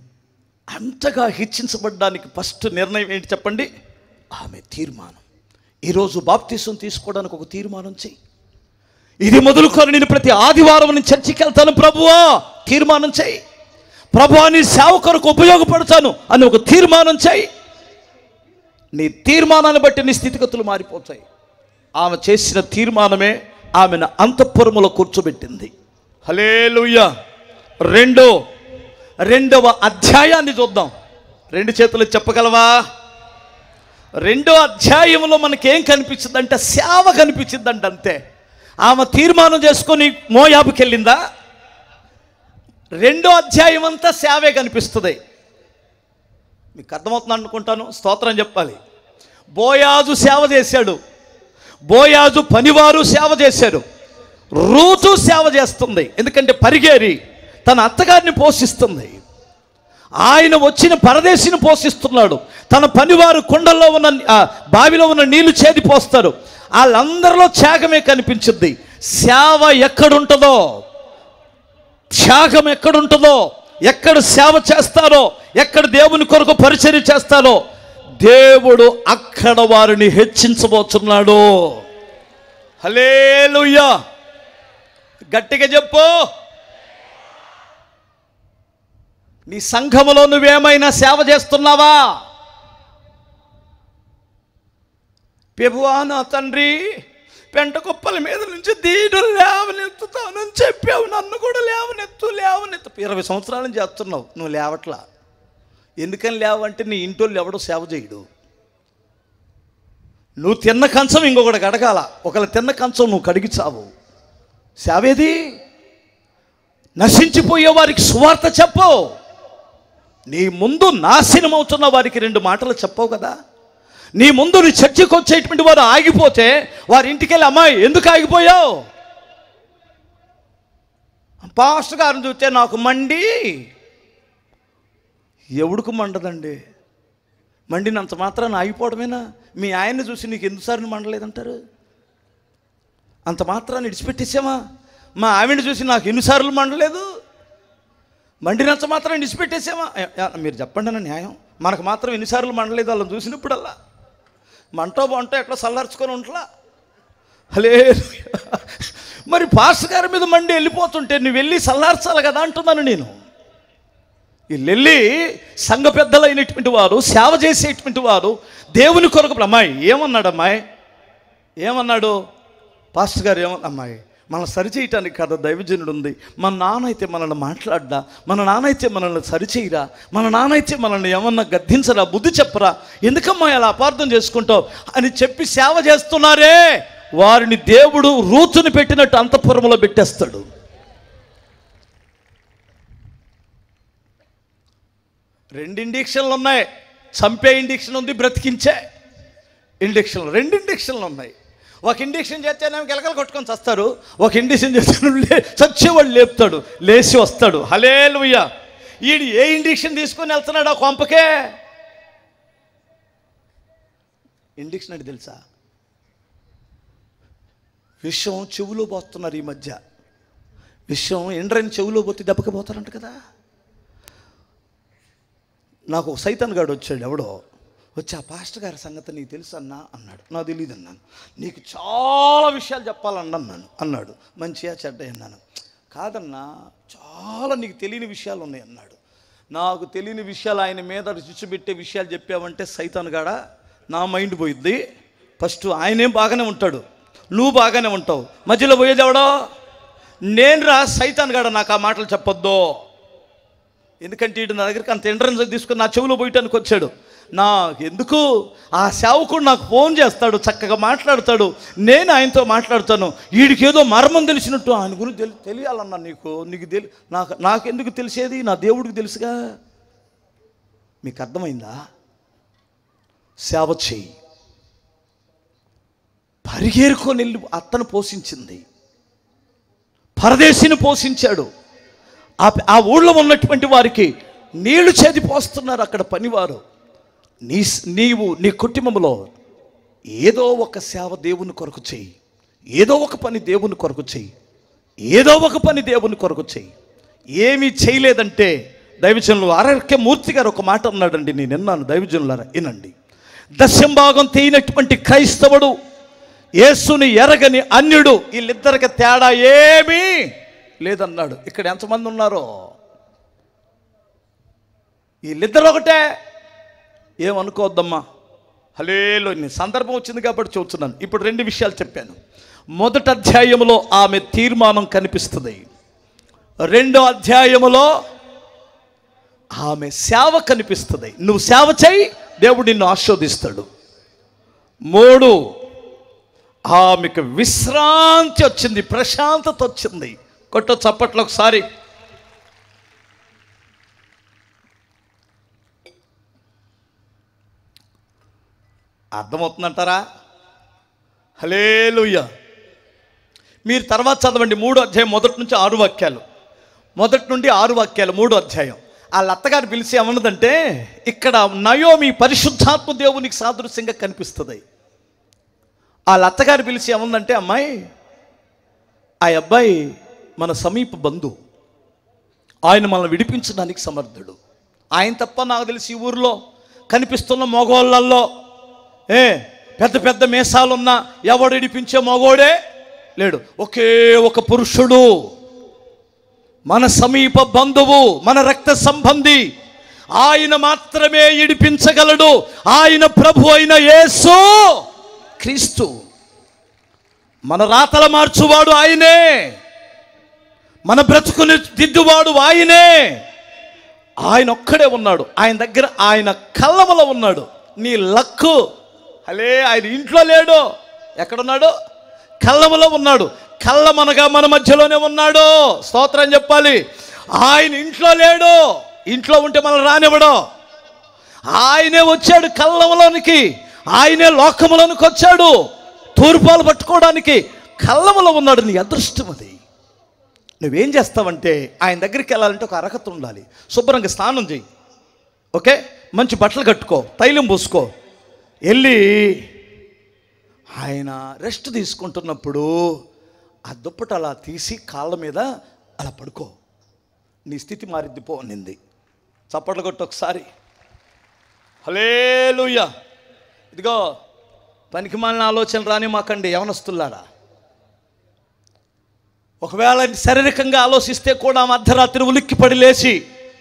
అంతగా హెచ్చించబడ్డానికి ఫస్ట్ నిర్ణయం ఏంటి చెప్పండి? ఆమె తీర్మానం. ఈరోజు బాప్తిసం తీసుకోవడానికి ఒక తీర్మానం చెయ్యి. ఇది మొదలుకొని నేను ప్రతి ఆదివారం నేను చర్చికి వెళ్తాను ప్రభువా, తీర్మానం చెయ్యి. ప్రభువా నీ సేవ కొరకు ఉపయోగపడతాను అని ఒక తీర్మానం చెయ్యి. నీ తీర్మానాన్ని బట్టి నీ స్థితిగతులు మారిపోతాయి. ఆమె చేసిన తీర్మానమే ఆమెను అంతఃపురములో కూర్చోబెట్టింది. హల్లెలూయా. రెండవ అధ్యాయాన్ని చూద్దాం. రెండు చేతులు చెప్పగలవా? 2వ అధ్యాయంలో మనకేం కనిపించిందంటే సేవ కనిపించిందంట. అంతే. ఆమె తీర్మానం చేసుకొని మోయాబుకి వెళ్ళిందా? 2వ అధ్యాయం అంతా సేవే కనిపిస్తుంది. మీకు అర్థమవుతుంది అనుకుంటాను. స్తోత్రం చెప్పాలి. బోయాజు సేవ చేశాడు, బోయాజు పనివారు సేవ చేశారు, రూతు సేవ చేస్తుంది. ఎందుకంటే పరిగేరి తన అత్తగారిని పోషిస్తుంది. ఆయన వచ్చిన పరదేశిని పోషిస్తున్నాడు. తన పనివారు కుండల్లో ఉన్న బావిలో ఉన్న నీళ్లు చేది పోస్తారు. వాళ్ళందరిలో త్యాగమే కనిపించింది. సేవ ఎక్కడుంటుందో, త్యాగం ఎక్కడుంటుందో, ఎక్కడ సేవ చేస్తారో, ఎక్కడ దేవుని కొరకు పరిచర్య చేస్తారో దేవుడు అక్కడ వారిని హెచ్చించబోతున్నాడు. హల్లెలూయా. గట్టిగా చెప్పు. నీ సంఘములో నువ్వేమైనా సేవ చేస్తున్నావా? ప్రభువా నా తండ్రి, పెంట కుప్పల మీద నుంచి దీడు లేవనెత్తుతానని చెప్పావు, నన్ను కూడా లేవనెత్తు 20 సంవత్సరాల నుంచి చేస్తున్నావు, నువ్వు లేవట్లా. ఎందుకని లేవంటే నీ ఇంటోళ్ళు ఎవడో సేవ చేయడు. నువ్వు తిన్న కంచం ఇంకొకటి కడగాల, ఒకళ్ళు తిన్న కంచం నువ్వు కడిగి చావు. సేవేది? నశించిపోయే వారికి సువార్త చెప్పు. నీ ముందు నాశనం అవుతున్న వారికి 2 మాటలు చెప్పవు కదా. నీ ముందు నీ చర్చకు వచ్చేటువంటి వారు ఆగిపోతే వారి ఇంటికి వెళ్ళి, అమ్మాయి ఎందుకు ఆగిపోయావు? పాస్టర్ గారిని చూస్తే నాకు మండి. ఎవడికి మండదండి? మండినంత మాత్రాన్ని ఆగిపోవడమేనా? మీ ఆయన్ని చూసి నీకు ఎందుసార్లు మండలేదంటారు? అంత మాత్రాన్ని విడిచిపెట్టేసామా? మా ఆవిడని చూసి నాకు ఎన్నిసార్లు మండలేదు? మండినంత మాత్రం విడిచిపెట్టేసామా? మీరు చెప్పండి అన్న న్యాయం. మనకు మాత్రం ఎన్నిసార్లు మండలేదు వాళ్ళని చూసినప్పుడల్లా? మంటో బాంటో ఎట్లా చల్లార్చుకొని ఉంటలా? హల్లెలూయా. మరి పాస్టర్ గారి మీద మండి వెళ్ళిపోతుంటే నువ్వు వెళ్ళి చల్లార్చాలి కదా అంటున్నాను నేను. వీళ్ళెళ్ళి సంఘ పెద్దలైనటువంటి వారు, సేవ చేసేటువంటి వారు దేవుని కొరకు. అమ్మాయి ఏమన్నాడు? అమ్మాయి ఏమన్నాడు? పాస్టర్ గారు ఏమన్నా? అమ్మాయి మనం సరిచేయటానికి కదా దైవజనుడు ఉంది. మన నాన్న అయితే మనల్ని మాట్లాడ్డా, మన నాన్న అయితే మనల్ని సరిచేయరా, మన నాన్న అయితే మనల్ని ఏమన్నా గద్దించరా, బుద్ధి చెప్పరా, ఎందుకమ్మా అలా అపార్థం చేసుకుంటావు అని చెప్పి సేవ చేస్తున్నారే, వారిని దేవుడు రూతుని పెట్టినట్టు అంతఃపురంలో పెట్టేస్తాడు. రెండు ఇండిక్షన్లు ఉన్నాయి. చంపే ఇండిక్షన్ ఉంది, బ్రతికించే ఇండిక్షన్లు. 2 ఇండిక్షన్లు ఉన్నాయి. ఒక ఇండిక్షన్ చేస్తేనేమో గిలకలు కొట్టుకొని చస్తారు, ఒక ఇండిక్షన్ చేస్తే చచ్చేవాడు లేపుతాడు, లేచి వస్తాడు. హల్లెలూయా. ఈడు ఏ ఇండిక్షన్ తీసుకొని వెళ్తున్నాడు ఆ కొంపకే? ఇండిక్షన్ అంటే తెలుసా? విషం చెవులో పోస్తున్నారు ఈ మధ్య. విషం ఎండ్రని చెవులో పోతే దెబ్బకి పోతారంట కదా. నాకు ఒక సైతాన్ గాడు వచ్చాడు, ఎవడో వచ్చి, ఆ పాస్టర్ గారి సంగతి నీకు తెలుసు అన్నా అన్నాడు. నాకు తెలియదు అన్నాను. నీకు చాలా విషయాలు చెప్పాలన్నాను అన్నాడు. మంచిగా చెడ్డ అన్నాను. కాదన్నా, చాలా నీకు తెలియని విషయాలు ఉన్నాయి అన్నాడు. నాకు తెలియని విషయాలు ఆయన మీద రుచిపెట్టే విషయాలు చెప్పావంటే సైతాన్ గాడా నా మైండ్ పోయిద్ది. ఫస్ట్ ఆయనేం బాగానే ఉంటాడు, నువ్వు బాగానే ఉంటావు, మధ్యలో పోయేది ఎవడో? నేను రా సైతాన్ గాడ. నాకు ఆ మాటలు చెప్పొద్దు. ఎందుకంటే ఇటు నా దగ్గరికి అంత ఎంట్రన్స్ తీసుకొని నా చెవులో పోయటానికి వచ్చాడు. ఎందుకు? ఆ సేవకుడు నాకు ఫోన్ చేస్తాడు, చక్కగా మాట్లాడతాడు, నేను ఆయనతో మాట్లాడతాను. వీడికి ఏదో మర్మం తెలిసినట్టు ఆయన గురించి తెలియాలన్నా నీకు నాకెందుకు తెలిసేది? నా దేవుడికి తెలుసుగా. మీకు అర్థమైందా? సేవ చెయ్యి. పరిగేరుకొని వెళ్ళి అత్తను పోషించింది, పరదేశిని పోషించాడు. ఆ ఊళ్ళో ఉన్నటువంటి వారికి నీళ్లు చేది పోస్తున్నారు అక్కడ పనివారు. నీవు నీ కుటుంబంలో ఏదో ఒక సేవ దేవుని కొరకు చెయ్యి, ఏదో ఒక పని దేవుని కొరకు చెయ్యి, ఏదో ఒక పని దేవుని కొరకు చెయ్యి. ఏమీ చేయలేదంటే దైవజనులు ఆర్కే మూర్తి గారు ఒక మాట అన్నాడండి, నేను విన్నాను. దైవజనులారా వినండి. దశంభాగం తీయనటువంటి క్రైస్తవుడు, యేసుని ఎరగని అన్యుడు, వీళ్ళిద్దరికి తేడా ఏమీ లేదన్నాడు. ఇక్కడ ఎంతమంది ఉన్నారో వీళ్ళిద్దరు ఒకటే. ఏమనుకోవద్దమ్మా, హల్లెలూయా. సందర్భం వచ్చింది కాబట్టి చూస్తున్నాను. ఇప్పుడు 2 విషయాలు చెప్పాను. మొదటి అధ్యాయములో ఆమె తీర్మానం కనిపిస్తుంది, 2వ అధ్యాయములో ఆమె సేవ కనిపిస్తుంది. నువ్వు సేవ చేయి, దేవుడు నిన్ను ఆశీర్వదిస్తాడు. 3, ఆమెకు విశ్రాంతి వచ్చింది, ప్రశాంతత వచ్చింది. కొట్ట చప్పట్లు ఒకసారి. అర్థమవుతుందంటారా? హల్లెలూయా. మీరు తర్వాత చదవండి 3వ అధ్యాయం 1 నుంచి 6 వాక్యాలు, 1 నుండి 6 వాక్యాలు 3వ అధ్యాయం. వాళ్ళ అత్తగారు పిలిచి ఏమన్నదంటే, ఇక్కడ నయోమి పరిశుద్ధాత్మ దేవునికి సాదృశ్యంగా కనిపిస్తుంది. వాళ్ళ అత్తగారు పిలిచి ఏమందంటే, అమ్మాయి, ఆ అబ్బాయి మన సమీప బంధువు, ఆయన మనల్ని విడిపించడానికి సమర్థుడు. ఆయన తప్ప నాకు తెలిసి ఈ ఊరిలో కనిపిస్తున్న మగోళ్ళల్లో పెద్ద పెద్ద మీసాలున్నా ఎవడు విడిపించే మగోడే లేడు. ఒకే ఒక పురుషుడు, మన సమీప బంధువు, మన రక్త సంబంధి, ఆయన మాత్రమే విడిపించగలడు. ఆయన ప్రభు అయిన యేసు క్రీస్తు. మన రాతల మార్చువాడు ఆయనే, మన బ్రతుకుని దిద్దువాడు ఆయనే. ఆయన ఒక్కడే ఉన్నాడు. ఆయన దగ్గర, ఆయన కళ్ళములో ఉన్నాడు. నీ లక్కు ఆయన ఇంట్లో లేడు. ఎక్కడున్నాడు? కళ్ళములో ఉన్నాడు. కళ్ళమనగా మన మధ్యలోనే ఉన్నాడు. స్తోత్రం చెప్పాలి. ఆయన ఇంట్లో లేడు. ఇంట్లో ఉంటే మనం రానివ్వడు. ఆయనే వచ్చాడు కళ్ళములోనికి, ఆయనే లోకములోనికి వచ్చాడు తూర్పాలు పట్టుకోవడానికి. కళ్ళములో ఉన్నాడు. నీ అదృష్టం అది. నువ్వేం చేస్తావంటే, ఆయన దగ్గరికి వెళ్ళాలంటే ఒక అర్హత ఉండాలి. శుభ్రంగా స్నానం చేయి, ఓకే, మంచి బట్టలు కట్టుకో, తైలం పూసుకో, వెళ్ళి ఆయన రెస్ట్ తీసుకుంటున్నప్పుడు ఆ దుప్పట అలా తీసి కాళ్ళ మీద అలా పడుకో, నీ స్థితి మారిద్ది పో అనింది. చప్పట్లు కొట్టు ఒకసారి. హల్లెలూయా. ఇదిగో పనికిమాలిన ఆలోచన రాని మాకండి యవనస్తులారా. ఒకవేళ శారీరకంగా ఆలోచిస్తే కూడా అర్ధరాత్రి ఉలిక్కిపడి లేచి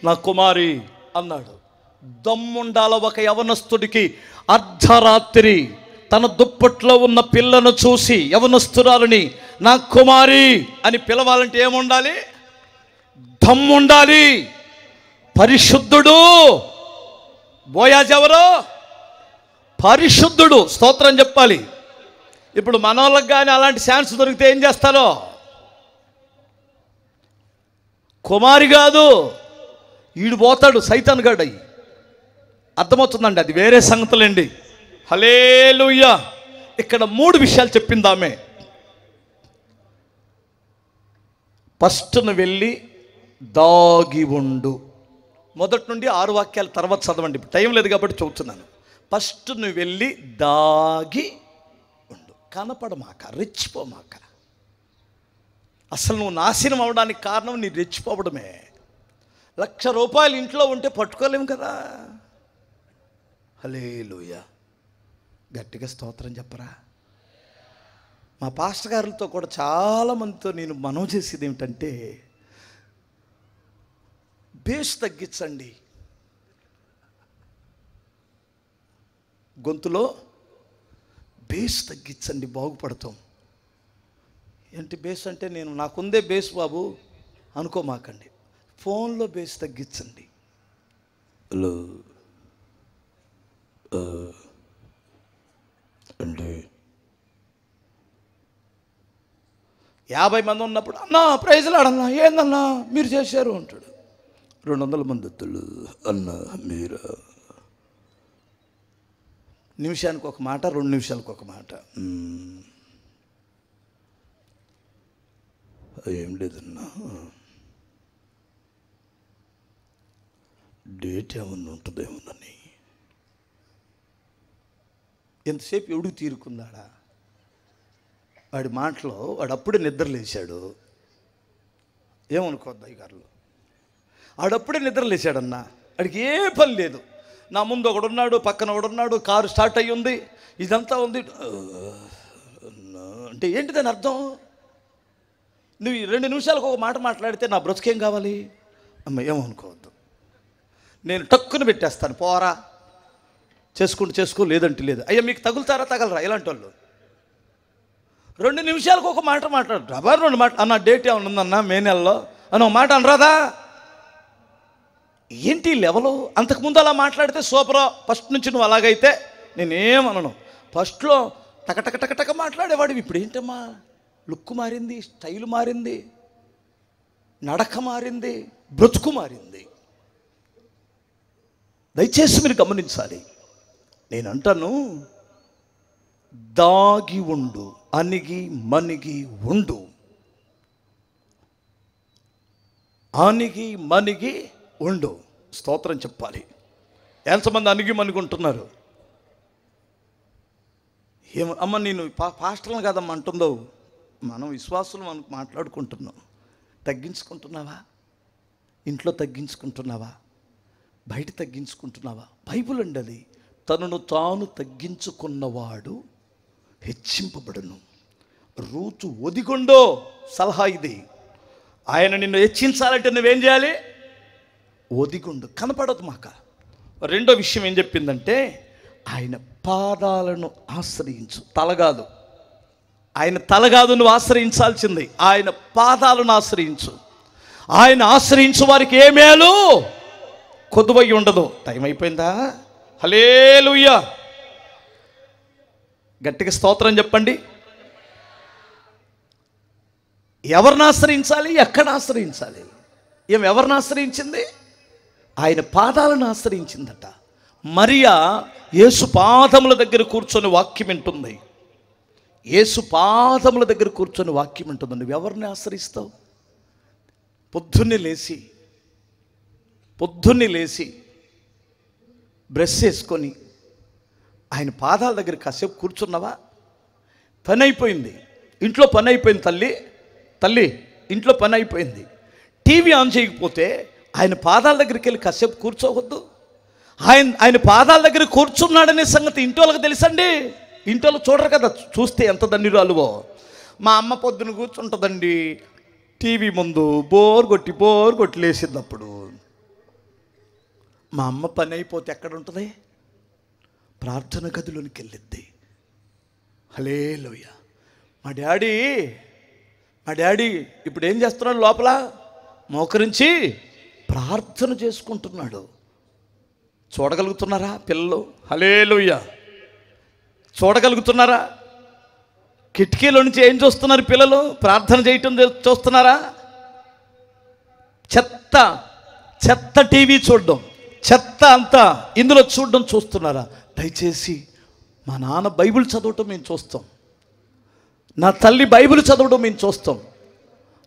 నా కుమారి అన్నాడు. దమ్ముండాల ఒక యవనస్తుడికి అర్ధరాత్రి తన దుప్పట్లో ఉన్న పిల్లను చూసి యవనస్తురాలని నా కుమారి అని పిలవాలంటే ఏముండాలి? దమ్ముండాలి. పరిశుద్ధుడు. బోయాజ్ ఎవరు? పరిశుద్ధుడు. స్తోత్రం చెప్పాలి. ఇప్పుడు మనోళ్ళకి కానీ అలాంటి ఛాన్స్ దొరికితే ఏం చేస్తారో? కుమారి కాదు, ఈడు పోతాడు సైతాన్ గడై. అర్థమవుతుందండి? అది వేరే సంగతులండి. హల్లెలూయా. ఇక్కడ 3 విషయాలు చెప్పిందామే. ఫస్ట్ను వెళ్ళి దాగి ఉండు. 1 నుండి 6 వాక్యాల తర్వాత చదవండి, టైం లేదు కాబట్టి చెబుతున్నాను. ఫస్ట్ నువ్వు వెళ్ళి దాగి ఉండు. కనపడమాక, రెచ్చిపోమాక. అసలు నువ్వు నాశనం అవడానికి కారణం నీ రెచ్చిపోవడమే. ₹1,00,000 ఇంట్లో ఉంటే పట్టుకోలేము కదా. హల్లెలూయా. గట్టిగా స్తోత్రం చెప్పరా. మా పాస్టర్ గారులతో కూడా చాలామందితో నేను మనవి చేసేది ఏమిటంటే, బేస్ తగ్గించండి. గొంతులో బేస్ తగ్గించండి, బాగుపడతాం. ఏంటి బేస్ అంటే, నేను నాకుందే బేస్ బాబు అనుకోమాకండి. ఫోన్లో బేస్ తగ్గించండి. హలో అండి, 50 మంది ఉన్నప్పుడు అన్నా ప్రైజ్లాడన్నా, ఏందన్నా మీరు చేశారు అంటాడు. 200 మంది వత్తులు అన్నా మీరా. నిమిషానికి ఒక మాట, 2 నిమిషాలకు ఒక మాట. ఏం లేదన్నా, డేట్ ఏమన్నా ఉంటుందేమోనని. ఎంతసేపు ఎవడికి తీరుకుందాడా వాడి మాటలో. వాడు అప్పుడే నిద్రలేశాడు. ఏమనుకోద్దు అయ్యగారులు, వాడప్పుడే నిద్రలేశాడన్నా. వాడికి ఏ పని లేదు. నా ముందు ఒకడున్నాడు, పక్కన ఒకడున్నాడు, కారు స్టార్ట్ అయ్యి ఉంది, ఇదంతా ఉంది అంటే ఏంటి దాని అర్థం? నువ్వు 2 నిమిషాలకు ఒక మాట మాట్లాడితే నా బ్రతుకేం కావాలి? అమ్మ ఏమనుకోవద్దు, నేను టక్కున పెట్టేస్తాను, పోరా చేసుకుంటూ చేసుకో, లేదంటే లేదు. అయ్యా మీకు తగులుతారా తగలరా ఇలాంటి వాళ్ళు? 2 నిమిషాలకు ఒక మాట మాట్లాడు. రబారు 2 మాట అన్న, డేట్ ఏమన్నా ఉందన్నా మే నెలలో అని ఒక మాట అనరాదా? ఏంటి లెవెలు? అంతకుముందు అలా మాట్లాడితే సూపర్. ఫస్ట్ నుంచి నువ్వు అలాగైతే నేనేమనను. ఫస్ట్లో టకటక మాట్లాడేవాడు. ఇప్పుడు ఏంటమ్మా, లుక్ మారింది, స్టైల్ మారింది, నడక మారింది, బ్రతుకు మారింది. దయచేసి మీరు గమనించాలి. నేను అంటాను, దాగి ఉండు, అణిగి మణిగి ఉండు. అణిగి మణిగి ఉండు. స్తోత్రం చెప్పాలి. ఎంతమంది అణిగి మణిగి ఉంటున్నారు? ఏమో అమ్మ నేను పాస్టర్లను కాదమ్మా అంటుందో. మనం విశ్వాసులు మనం మాట్లాడుకుంటున్నాం. తగ్గించుకుంటున్నావా? ఇంట్లో తగ్గించుకుంటున్నావా? బయట తగ్గించుకుంటున్నావా? బైబిల్ అండి అది. తనను తాను తగ్గించుకున్నవాడు హెచ్చింపబడును. రూతు ఒదిగొండో సలహా ఇది. ఆయన నిన్ను హెచ్చించాలంటే నువ్వేం చేయాలి? ఒదిగుండు. కనపడదు మాక. రెండో విషయం ఏం చెప్పిందంటే, ఆయన పాదాలను ఆశ్రయించు. తలగాదు, ఆయన తలగాదు నువ్వు ఆశ్రయించాల్సింది, ఆయన పాదాలను ఆశ్రయించు. ఆయన ఆశ్రయించు వారికి ఏ మేలు కొదువై ఉండదు. టైం అయిపోయిందా? హల్లెలూయా, గట్టిగా స్తోత్రం చెప్పండి. ఎవరిని ఆశ్రయించాలి? ఎక్కడ ఆశ్రయించాలి? ఎవరిని ఆశ్రయించింది? ఆయన పాదాలను ఆశ్రయించిందట. మరియా యేసు పాదముల దగ్గర కూర్చొని వాక్యం వింటుంది. యేసు పాదముల దగ్గర కూర్చొని వాక్యం వింటుంది. నువ్వు ఎవరిని ఆశ్రయిస్తావు? పొద్దున్నే లేచి బ్రష్ చేసుకొని ఆయన పాదాల దగ్గర కాసేపు కూర్చున్నావా? పని అయిపోయింది, ఇంట్లో పని అయిపోయింది. తల్లి ఇంట్లో పని అయిపోయింది. టీవీ ఆన్ చేయకపోతే ఆయన పాదాల దగ్గరికి వెళ్ళి కాసేపు కూర్చోవద్దు? ఆయన పాదాల దగ్గర కూర్చున్నాడనే సంగతి ఇంటి వాళ్ళకి తెలుసండి. ఇంటి వాళ్ళు చూడరు కదా. చూస్తే ఎంత ధన్యురాలువో. మా అమ్మ పొద్దున కూర్చుంటుందండి టీవీ ముందు, బోర్ కొట్టి లేసినప్పుడు. మా అమ్మ పని అయిపోతే ఎక్కడ ఉంటుంది? ప్రార్థన గదిలోనికి వెళ్ళిద్ది. హల్లెలూయా. మా డాడీ ఇప్పుడు ఏం చేస్తున్నాడు? లోపల మోకరించి ప్రార్థన చేసుకుంటున్నాడు. చూడగలుగుతున్నారా పిల్లలు? హల్లెలూయా. చూడగలుగుతున్నారా? కిటికీలో నుంచి ఏం చూస్తున్నారు పిల్లలు? ప్రార్థన చేయటం చూస్తున్నారా? చెత్త టీవీ చూడడం, చెత్త అంతా ఇందులో చూస్తున్నారా? దయచేసి మా నాన్న బైబిల్ చదవటం మేము చూస్తాం, నా తల్లి బైబిల్ చదవడం మేము చూస్తాం,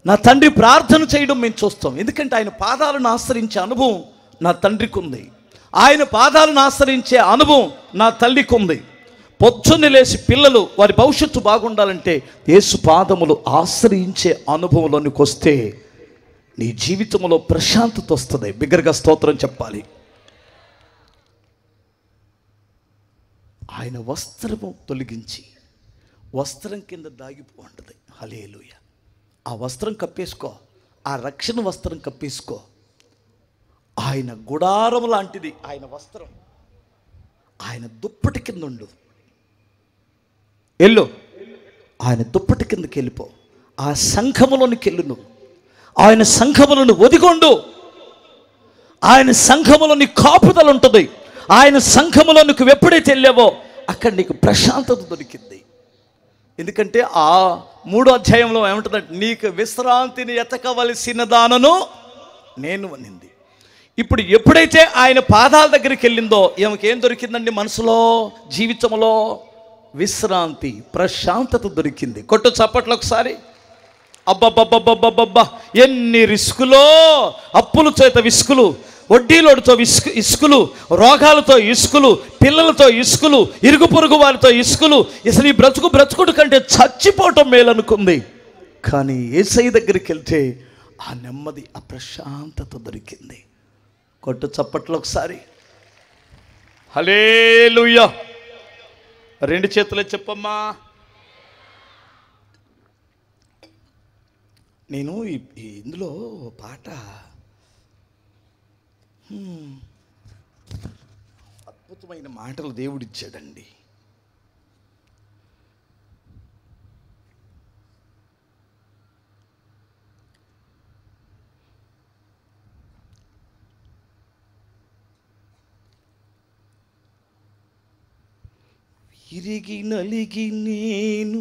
నా తండ్రి ప్రార్థన చేయడం మేము చూస్తాం. ఎందుకంటే ఆయన పాదాలను ఆశ్రయించే అనుభవం నా తండ్రికి ఉంది, ఆయన పాదాలను ఆశ్రయించే అనుభవం నా తల్లికి ఉంది. పొద్దున్నే లేచి పిల్లలు వారి భవిష్యత్తు బాగుండాలంటే యేసు పాదములు ఆశ్రయించే అనుభవంలోనికి వస్తే నీ జీవితంలో ప్రశాంతత వస్తుంది. బిగ్గరగా స్తోత్రం చెప్పాలి. ఆయన వస్త్రము తొలగించి వస్త్రం కింద దాగిపోంటుంది. హల్లెలూయా. ఆ వస్త్రం కప్పేసుకో, ఆ రక్షణ వస్త్రం కప్పేసుకో. ఆయన గుడారం లాంటిది ఆయన వస్త్రం. ఆయన దుప్పటి కింద ఉండు. ఆయన దుప్పటి కిందకి వెళ్ళిపో. ఆ సంఘములోనికి వెళ్ళు. నువ్వు ఆయన సంఘములను ఒదిగొండు. ఆయన సంఘములో నీ కాపుదల ఉంటుంది. ఆయన సంఘములో నువ్వు ఎప్పుడైతే వెళ్ళావో అక్కడ నీకు ప్రశాంతత దొరికింది. ఎందుకంటే ఆ 3వ అధ్యాయంలో ఏమంటుందంటే, నీకు విశ్రాంతిని ఎతకవలసిన దానను నేను అనింది. ఇప్పుడు ఎప్పుడైతే ఆయన పాదాల దగ్గరికి వెళ్ళిందో ఏం దొరికిందండి? మనసులో, జీవితంలో విశ్రాంతి, ప్రశాంతత దొరికింది. కొట్టు చప్పట్లు ఒకసారి. అబ్బబ్బబ్బబ్బబ్బబ్బా, ఎన్ని రిస్కులో, అప్పుల చేత విసుకులు, వడ్డీలోడితో ఇసుకులు, రోగాలతో ఇసుకులు, పిల్లలతో ఇసుకులు, ఇరుగు పొరుగు వారితో ఇసుకులు. అసలు ఈ బ్రతుకుడు కంటే చచ్చిపోవటం మేలనుకుంది. కానీ యేసయ్య దగ్గరికి వెళ్తే ఆ నెమ్మది, ఆ ప్రశాంతత దొరికింది. కొట్టు చప్పట్లు ఒకసారి. హల్లెలూయా. 2 చేతులే చెప్పమ్మా. నేను ఇందులో పాట అద్భుతమైన మాటలు దేవుడిచ్చాడండి. విరిగి నలిగి నేను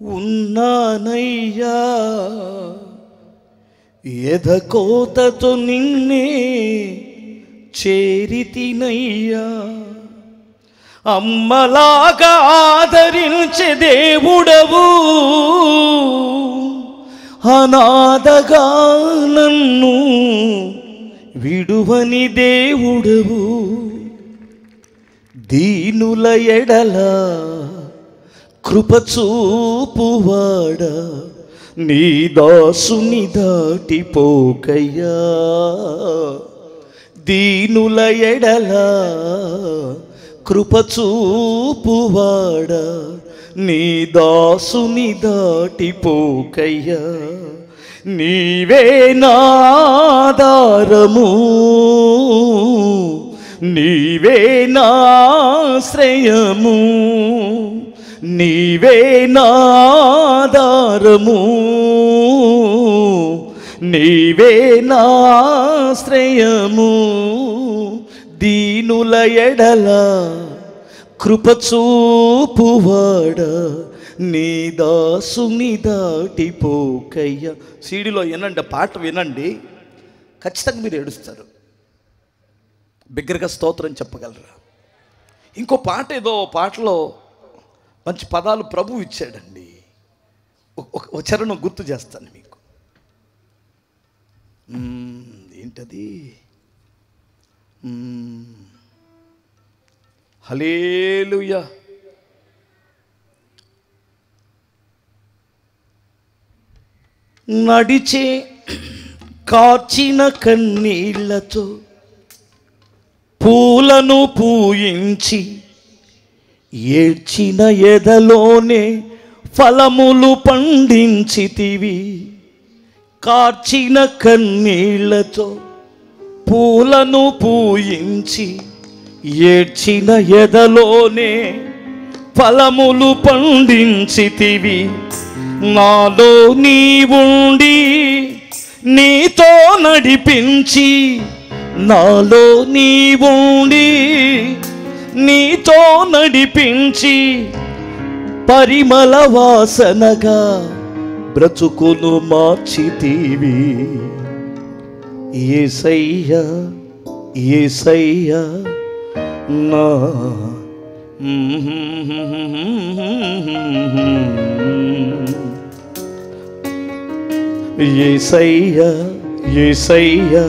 ఉన్నానయ్యా, ఎదకోతతో నిన్నే చేరితినయ్యా. అమ్మలాగా ఆదరించే దేవుడవు, అనాథగా నన్ను విడువని దేవుడవు. దీనుల ఎడల కృపచూపువాడా, నీ దాసుని దాటిపోకయ్యా. దీనుల ఎడల కృపచూపువాడా, నీ దాసుని దాటిపోకయ్యా. నీవే నాధారము, నీవే నాశ్రయము, నీవే నాధారము, నీవే నాశ్రయము. దీనుల ఎడల కృపచూపువాడా, నీ దాసుని దాటిపోకయ్యా. సీడీలో వినండి, పాట వినండి, ఖచ్చితంగా మీరు ఏడుస్తారు. బిగ్గరగా స్తోత్రం చెప్పగలరా? ఇంకో పాట, ఏదో పాటలో మంచి పదాలు ప్రభు ఇచ్చాడండి. ఒక చరణం గుర్తు చేస్తాను మీకు. ఏంటది? హల్లెలూయా. నడిచే కార్చిన కన్నీళ్లతో పూలను పూయించి, ఏడ్చిన ఎదలోనే ఫలములు పండించితివి. కార్చిన కన్నీళ్లతో పూలను పూయించి, ఏడ్చిన ఎదలోనే ఫలములు పండించితివి. నాలో నీవుండి నీతో నడిపించి, నాలో నీవుండి నీతో నడిపించి, పరిమళ వాసనగా బ్రతుకును మార్చితివి. యేసయ్యా యేసయ్యా నా యేసయ్యా యేసయ్యా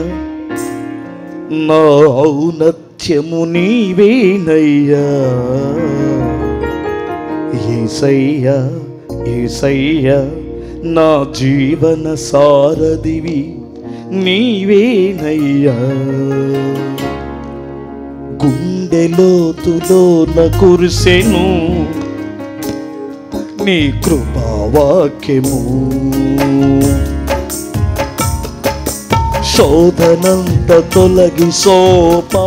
నా ఔన్నత్యము నీవేనయ్యా. యేసయ్యా యేసయ్యా నా జీవన సారథివి నీవేనయ్యా. గుండెలోతులోన కురిసెను నీ కృపావాక్యము, శోధనంత తొలగి సోపానమాయెను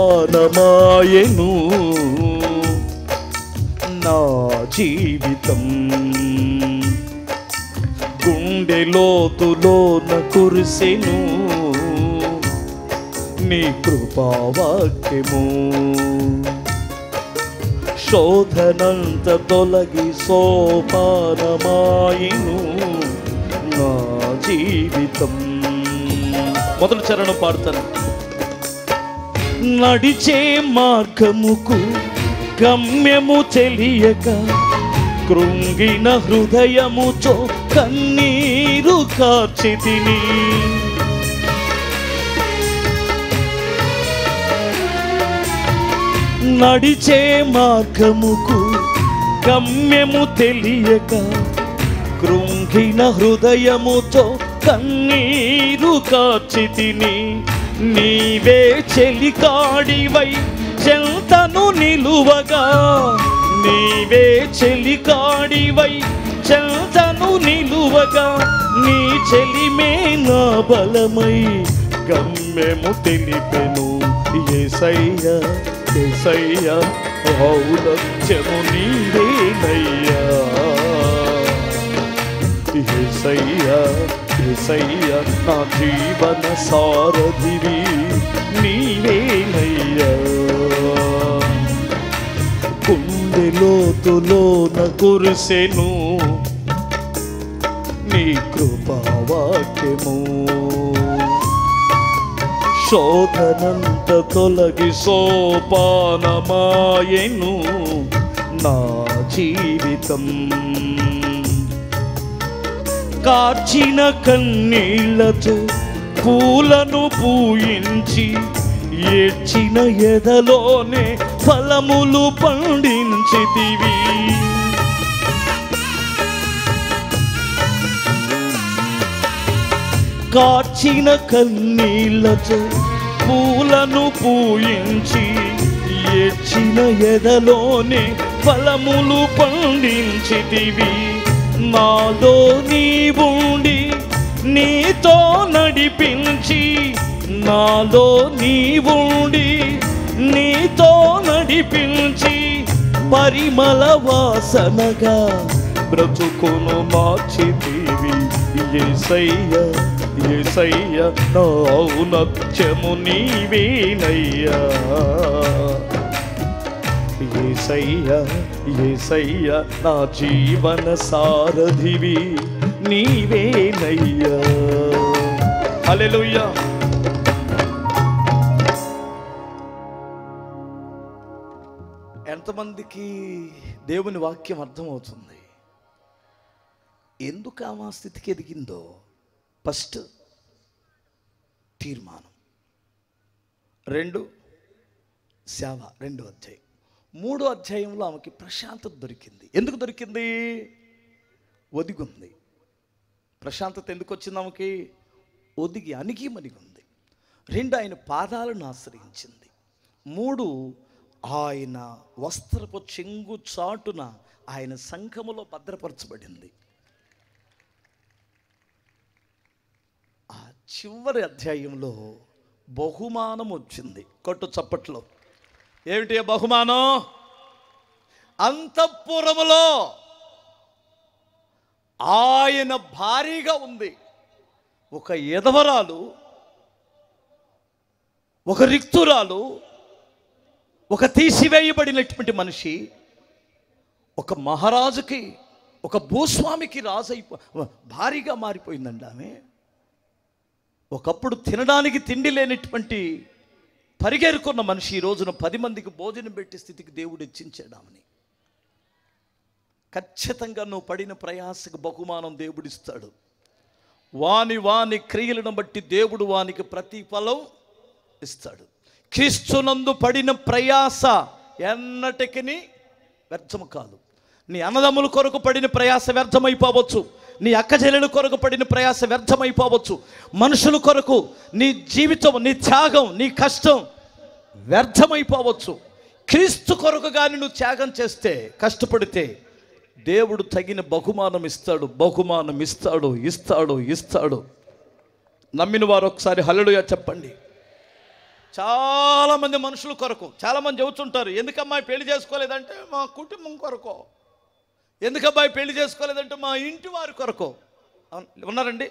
నా జీవితం. గుండెలోతులోన కురిసెను నీ కృపావాక్యము, శోధనంత తొలగి సోపానమాయెను నా జీవితం. మొదటి చరణం పాడుతాను. నడిచే మార్గముకు గమ్యము తెలియక, కృంగిన హృదయముతో కన్నీరు కార్చితిని. నడిచే మార్గముకు గమ్యము తెలియక కృంగిన హృదయముతో కన్నీరు కార్చితిని. నీవే చెలికాడివై చెంతను నిలువగా, నీవే చెలికాడివై చెంతను నిలువగా, నీ చెలిమే నా బలమై గమ్యము తెలిపెను. యేసయ్యా యేసయ్యా ఔన్నత్యము నీవేనయ్యా. యేసయ్యా యేసయ్యా నా జీవన సారథివి నీవేనయ్యా. గుండె లోతులోన కురిసెను నీ కృపావాక్యము. శోధనంత తొలగి సోపానమాయెను నా జీవితం. కార్చిన కన్నీళ్లతో పూలను పూయించి ఏడ్చిన ఎదలోనే ఫలములు పండించితివి. కార్చిన కన్నీళ్లతో పూలను పూయించి ఏడ్చిన ఎదలోనే ఫలములు పండించితివి. నాలో నీవుండి నీతో నడిపించి, నాలో నీవుండి నీతో నడిపించి పరిమళ వాసనగా బ్రతుకును మార్చితివి. యేసయ్యా యేసయ్యా నా ఔన్నత్యము నీవేనయ్యా. యేసయ్యా యేసయ్యా నా జీవన సారథివి నీవేనయ్యా. హల్లెలూయా. ఎంతమందికి దేవుని వాక్యం అర్థమవుతుంది? ఎందుకు ఆ స్థితికి ఎదిగిందో ఫస్ట్ తీర్మానం, 2 సేవ, 2వ అధ్యాయం. 3వ అధ్యాయంలో ఆమెకి ప్రశాంతత దొరికింది. ఎందుకు దొరికింది? ఒదిగుంది. ప్రశాంతత ఎందుకు వచ్చింది ఆమెకి? ఒదిగి అణిగి మణిగుంది. 2 ఆయన పాదాలను ఆశ్రయించింది. 3 ఆయన వస్త్రపు చెంగు చాటున ఆయన సంఘములో భద్రపరచబడింది. ఆ చివరి అధ్యాయంలో బహుమానం వచ్చింది. కొట్టు చప్పట్లో. ఏమిటి బహుమానం? అంతఃపురములో ఆయన భారీగా ఉంది. ఒక ఎదవరాలు, ఒక రిక్తురాలు, ఒక తీసివేయబడినటువంటి మనిషి ఒక మహారాజుకి, ఒక భూస్వామికి రాజు భారీగా మారిపోయిందండి ఆమె. ఒకప్పుడు తినడానికి తిండి లేనటువంటి పరిగెరుకున్న మనిషి ఈ రోజున 10 మందికి భోజనం పెట్టే స్థితికి దేవుడు హెచ్చించాడు ఆమెని. ఖచ్చితంగా నువ్వు పడిన ప్రయాసకు బహుమానం దేవుడిస్తాడు. వాని క్రియలను బట్టి దేవుడు వానికి ప్రతిఫలం ఇస్తాడు. క్రీస్తునందు పడిన ప్రయాస ఎన్నటికి వ్యర్థము కాదు. నీ అన్నదమ్ముల కొరకు పడిన ప్రయాస వ్యర్థమైపోవచ్చు. నీ అక్కచెల్లెల కొరకు పడిన ప్రయాస వ్యర్థమైపోవచ్చు. మనుషుల కొరకు నీ జీవితం, నీ త్యాగం, నీ కష్టం వ్యర్థమైపోవచ్చు. క్రీస్తు కొరకు కానీ నువ్వు త్యాగం చేస్తే, కష్టపడితే దేవుడు తగిన బహుమానం ఇస్తాడు. బహుమానం ఇస్తాడు, ఇస్తాడు, ఇస్తాడు. నమ్మిన వారు ఒకసారి హల్లెలూయా చెప్పండి. చాలామంది మనుషుల కొరకు చాలామంది చెబుతుంటారు, ఎందుకమ్మాయి పెళ్లి చేసుకోలేదంటే మా కుటుంబం కొరకు, ఎందుకబ్బాయి పెళ్లి చేసుకోలేదంటే మా ఇంటి వారి కొరకు. ఉన్నారండి?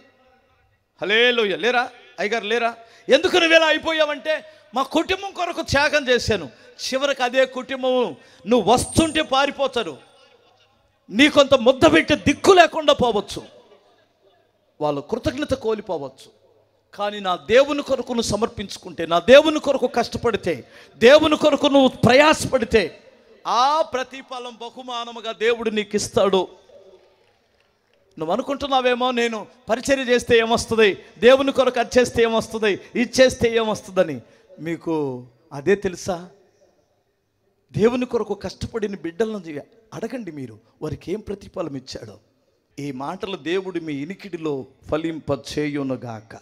హల్లెలూయా. లేరా? అయ్యగారు లేరా? ఎందుకు నువ్వు ఇలా అయిపోయావంటే మా కుటుంబం కొరకు త్యాగం చేశాను. చివరికి అదే కుటుంబం నువ్వు వస్తుంటే పారిపోతారు. నీ కొంత ముద్ద పెట్టి దిక్కు లేకుండా పోవచ్చు. వాళ్ళు కృతజ్ఞత కోల్పోవచ్చు. కానీ నా దేవుని కొరకు నువ్వు సమర్పించుకుంటే, నా దేవుని కొరకు కష్టపడితే, దేవుని కొరకు నువ్వు ప్రయాసపడితే ఆ ప్రతిఫలం బహుమానముగా దేవుడు నీకు ఇస్తాడు. నువ్వు అనుకుంటున్నావేమో నేను పరిచర్య చేస్తే ఏమొస్తుంది, దేవుని కొరకు అది చేస్తే ఏమొస్తుంది, ఇది చేస్తే ఏమొస్తుందని. మీకు అదే తెలుసా? దేవుని కొరకు కష్టపడిన బిడ్డలను అడగండి మీరు, వారికి ఏం ప్రతిఫలం ఇచ్చాడో. ఈ మాటలు దేవుడు మీ ఇనికిడిలో ఫలింపచేయునుగాక.